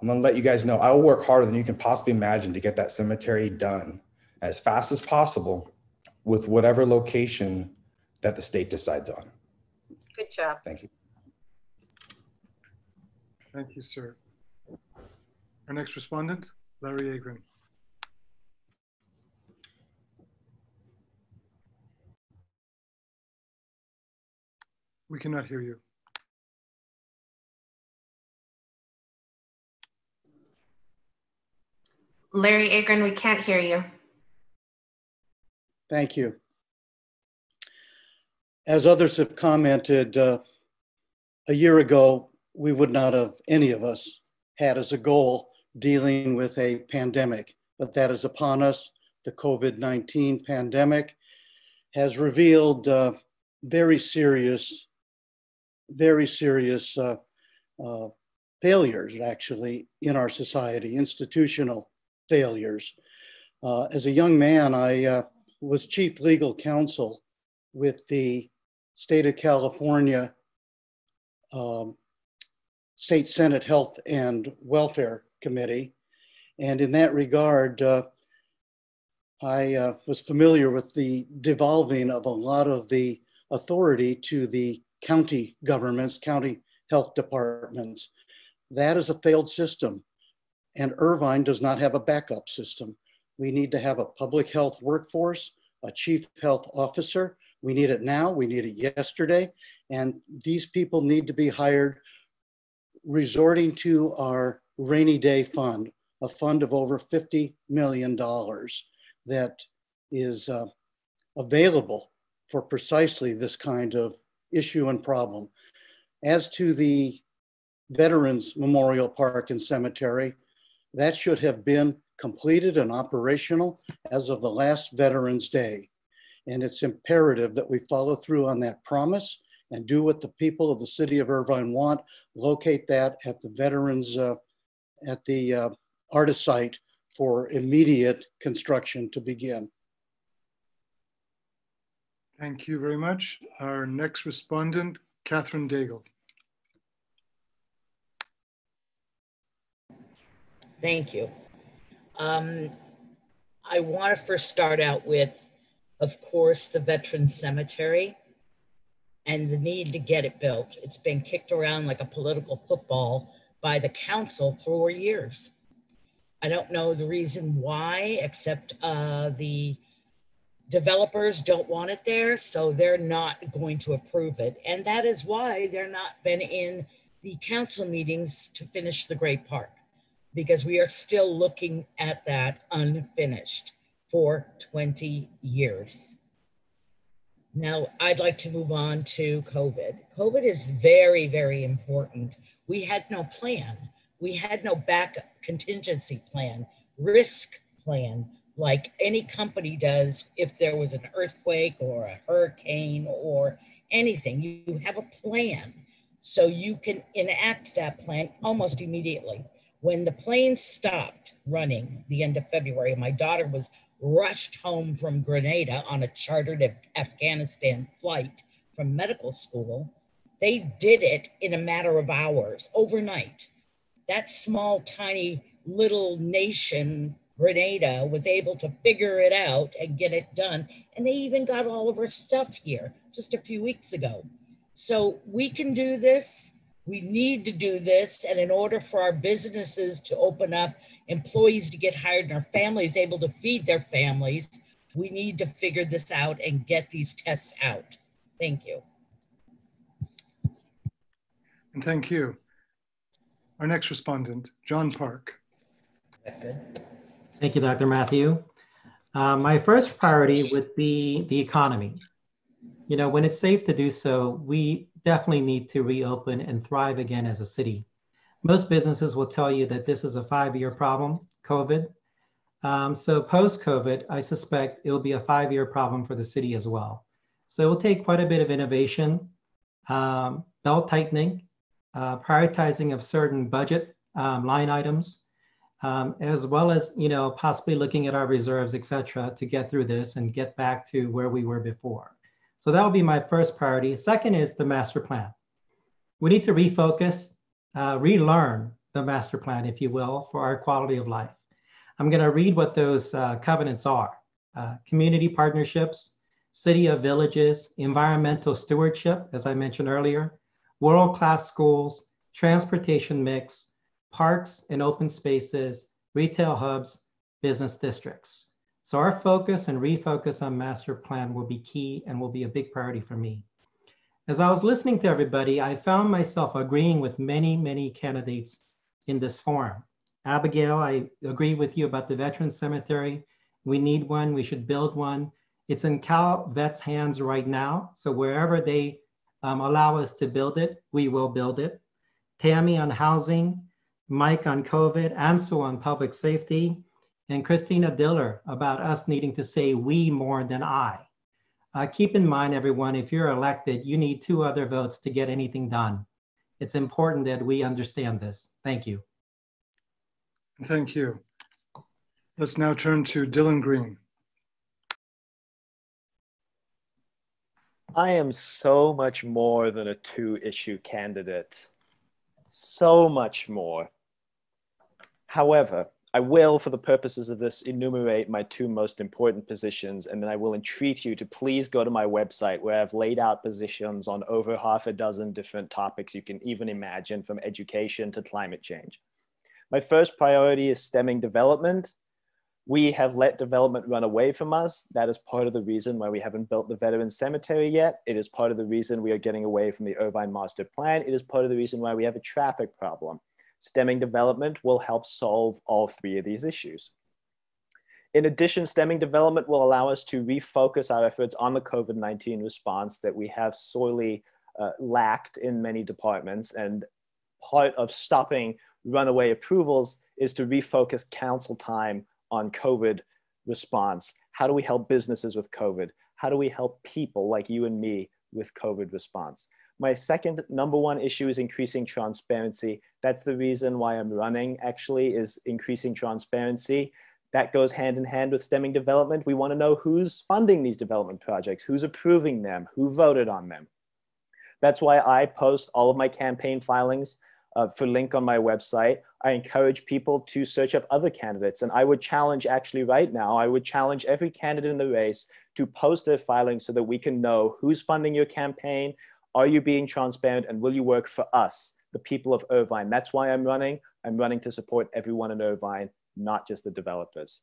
I'm gonna let you guys know, I will work harder than you can possibly imagine to get that cemetery done as fast as possible with whatever location that the state decides on. Good job. Thank you. Thank you, sir. Our next respondent, Larry Agrin. We cannot hear you. Larry Agrin, we can't hear you. Thank you. As others have commented, a year ago, we would not have, any of us, had as a goal dealing with a pandemic, but that is upon us. The COVID-19 pandemic has revealed very serious failures, actually, in our society, institutional failures. As a young man, I was chief legal counsel with the State of California State Senate Health and Welfare Committee. And in that regard, I was familiar with the devolving of a lot of the authority to the county governments, county health departments. That is a failed system, and Irvine does not have a backup system. We need to have a public health workforce, a chief health officer. We need it now, we need it yesterday, and these people need to be hired resorting to our rainy day fund, a fund of over $50 million that is available for precisely this kind of issue and problem. As to the Veterans Memorial Park and Cemetery, that should have been completed and operational as of the last Veterans Day. And it's imperative that we follow through on that promise and do what the people of the city of Irvine want, locate that at the Veterans, at the artist site for immediate construction to begin. Thank you very much. Our next respondent, Catherine Daigle. Thank you. I want to first start out with, of course, the Veterans Cemetery and the need to get it built. It's been kicked around like a political football by the council for years. I don't know the reason why, except the developers don't want it there, so they're not going to approve it. And that is why they're not been in the council meetings to finish the Great Park, because we are still looking at that unfinished for 20 years. Now, I'd like to move on to COVID. COVID is very, very important. We had no plan. We had no backup contingency plan, risk plan, like any company does if there was an earthquake or a hurricane or anything. You have a plan, so you can enact that plan almost immediately. When the plane stopped running the end of February, my daughter was rushed home from Grenada on a chartered Afghanistan flight from medical school. They did it in a matter of hours, overnight. That small, tiny little nation, Grenada, was able to figure it out and get it done. And they even got all of our stuff here just a few weeks ago. So we can do this. We need to do this. And in order for our businesses to open up, employees to get hired, and our families able to feed their families, we need to figure this out and get these tests out. Thank you. And thank you. Our next respondent, John Park. Thank you, Dr. Matthew. My first priority would be the economy. You know, when it's safe to do so, we definitely need to reopen and thrive again as a city. Most businesses will tell you that this is a 5-year problem, COVID. So post-COVID, I suspect it will be a 5-year problem for the city as well. So it will take quite a bit of innovation, belt tightening, prioritizing of certain budget line items, as well as, you know, possibly looking at our reserves, et cetera, to get through this and get back to where we were before. So that will be my first priority. Second is the master plan. We need to refocus, relearn the master plan, if you will, for our quality of life. I'm going to read what those covenants are. Community partnerships, city of villages, environmental stewardship, as I mentioned earlier, world-class schools, transportation mix, parks and open spaces, retail hubs, business districts. So our focus and refocus on master plan will be key and will be a big priority for me. As I was listening to everybody, I found myself agreeing with many, many candidates in this forum. Abigail, I agree with you about the Veterans Cemetery. We need one, we should build one. It's in Cal Vet's hands right now. So wherever they allow us to build it. We will build it. Tammy on housing, Mike on COVID, Ansel on public safety, and Christina Diller about us needing to say we more than I. Keep in mind, everyone, if you're elected, you need 2 other votes to get anything done. It's important that we understand this. Thank you. Thank you. Let's now turn to Dylan Green. I am so much more than a 2-issue candidate. So much more. However, I will, for the purposes of this, enumerate my 2 most important positions, and then I will entreat you to please go to my website where I've laid out positions on over half a dozen different topics you can even imagine, from education to climate change. My first priority is stemming development. We have let development run away from us. That is part of the reason why we haven't built the Veterans Cemetery yet. It is part of the reason we are getting away from the Irvine Master Plan. It is part of the reason why we have a traffic problem. Stemming development will help solve all 3 of these issues. In addition, stemming development will allow us to refocus our efforts on the COVID-19 response that we have sorely lacked in many departments. And part of stopping runaway approvals is to refocus council time on COVID response. How do we help businesses with COVID? How do we help people like you and me with COVID response? My second #1 issue is increasing transparency. That's the reason why I'm running, actually, is increasing transparency. That goes hand in hand with stemming development. We want to know who's funding these development projects, who's approving them, who voted on them. That's why I post all of my campaign filings for link on my website. I encourage people to search up other candidates. And I would challenge, actually right now, I would challenge every candidate in the race to post their filings so that we can know who's funding your campaign. Are you being transparent, and will you work for us, the people of Irvine? That's why I'm running. I'm running to support everyone in Irvine, not just the developers.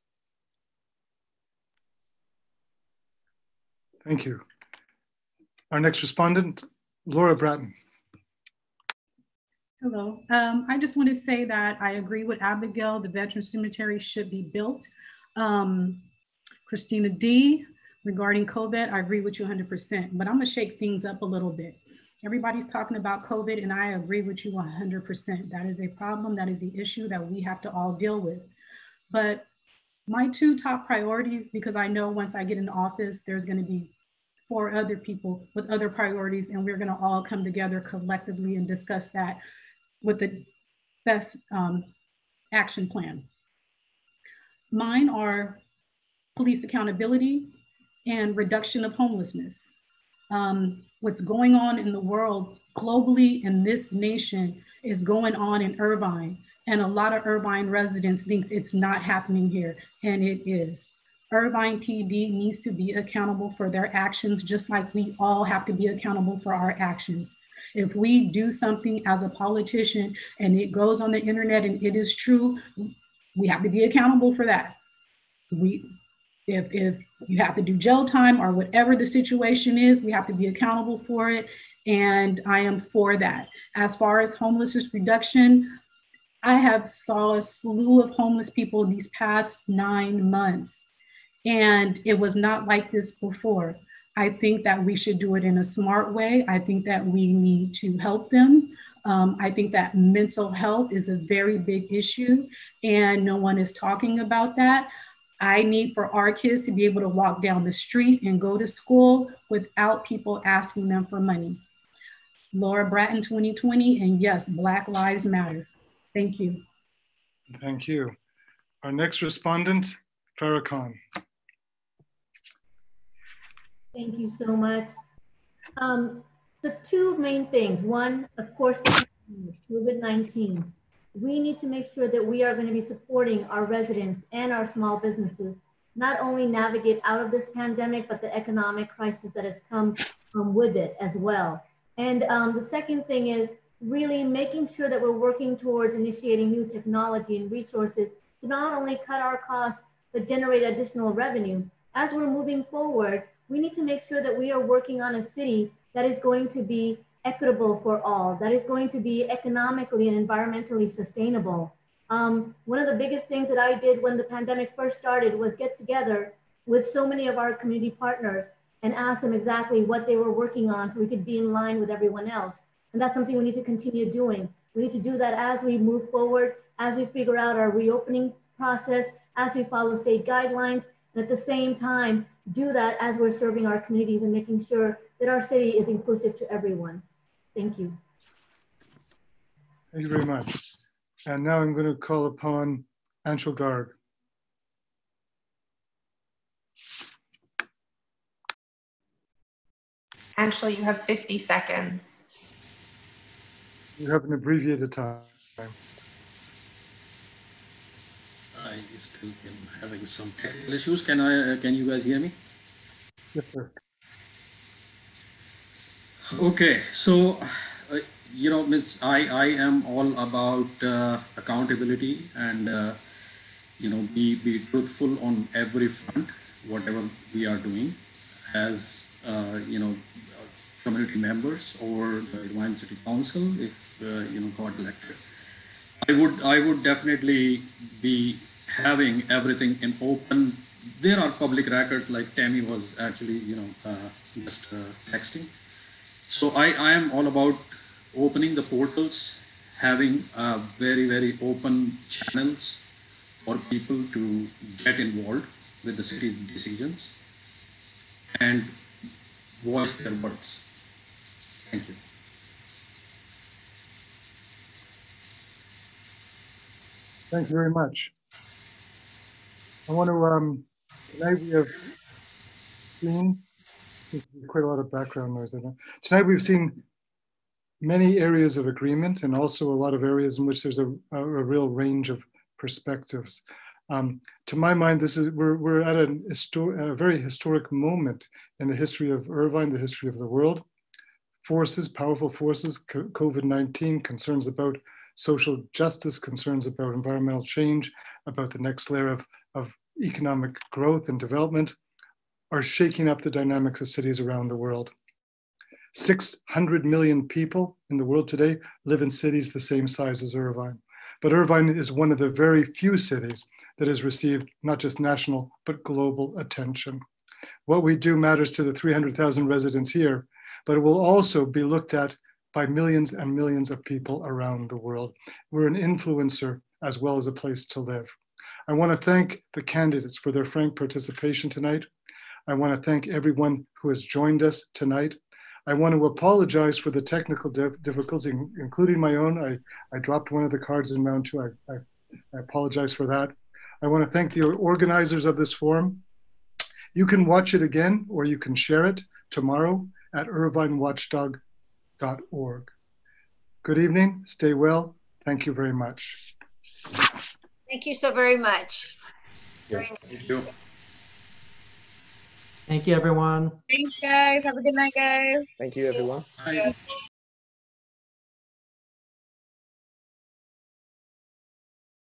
Thank you. Our next respondent, Laura Bratton. Hello. I just want to say that I agree with Abigail. The Veterans Cemetery should be built. Christina D, regarding COVID, I agree with you 100%, but I'm gonna shake things up a little bit. Everybody's talking about COVID, and I agree with you 100%. That is a problem, that is the issue that we have to all deal with. But my 2 top priorities, because I know once I get in office, there's gonna be 4 other people with other priorities, and we're gonna all come together collectively and discuss that with the best action plan. Mine are police accountability and reduction of homelessness. What's going on in the world globally in this nation is going on in Irvine, and a lot of Irvine residents think it's not happening here, and it is. Irvine PD needs to be accountable for their actions, just like we all have to be accountable for our actions. If we do something as a politician and it goes on the internet and it is true, we have to be accountable for that. If you have to do jail time or whatever the situation is, we have to be accountable for it. And I am for that. As far as homelessness reduction, I have saw a slew of homeless people these past 9 months. And it was not like this before. I think that we should do it in a smart way. I think that we need to help them. I think that mental health is a very big issue, and no one is talking about that. I need for our kids to be able to walk down the street and go to school without people asking them for money. Laura Bratton 2020, and yes, Black Lives Matter. Thank you. Thank you. Our next respondent, Farah Khan. Thank you so much. The 2 main things, one, of course, COVID-19. We need to make sure that we are going to be supporting our residents and our small businesses, not only navigate out of this pandemic, but the economic crisis that has come with it as well. And the second thing is really making sure that we're working towards initiating new technology and resources to not only cut our costs, but generate additional revenue. As we're moving forward, we need to make sure that we are working on a city that is going to be equitable for all, that is going to be economically and environmentally sustainable. One of the biggest things that I did when the pandemic first started was get together with so many of our community partners and ask them exactly what they were working on so we could be in line with everyone else. And that's something we need to continue doing. We need to do that as we move forward, as we figure out our reopening process, as we follow state guidelines, and at the same time, do that as we're serving our communities and making sure that our city is inclusive to everyone. Thank you. Thank you very much. And now I'm going to call upon Anshul Garg. Anshul, you have 50 seconds. You have an abbreviated time. I still am having some technical issues. Can you guys hear me? Yes, sir. Okay, so you know, I am all about accountability and you know, be truthful on every front, whatever we are doing as you know, community members or the Irvine City Council, if you know, got elected. I would definitely be having everything in open. There are public records, like Tammy was actually, you know, just texting. So I am all about opening the portals, having very, very open channels for people to get involved with the city's decisions and voice their words. Thank you. Thank you very much. I want to, tonight we have seen, there's quite a lot of background noise. Tonight we've seen many areas of agreement and also a lot of areas in which there's a real range of perspectives. To my mind, we're at a very historic moment in the history of Irvine, the history of the world. Forces, powerful forces, COVID-19, concerns about social justice, concerns about environmental change, about the next layer of economic growth and development are shaking up the dynamics of cities around the world. 600 million people in the world today live in cities the same size as Irvine. But Irvine is one of the very few cities that has received not just national, but global attention. What we do matters to the 300,000 residents here, but it will also be looked at by millions and millions of people around the world. We're an influencer as well as a place to live. I want to thank the candidates for their frank participation tonight. I want to thank everyone who has joined us tonight. I want to apologize for the technical difficulties, including my own. I dropped one of the cards in round two. I apologize for that. I want to thank the organizers of this forum. You can watch it again, or you can share it tomorrow at irvinewatchdog.org. Good evening, stay well. Thank you very much. Thank you so very much. Thank you. Thank you, everyone. Thanks, guys. Have a good night, guys. Thank you, everyone. Bye.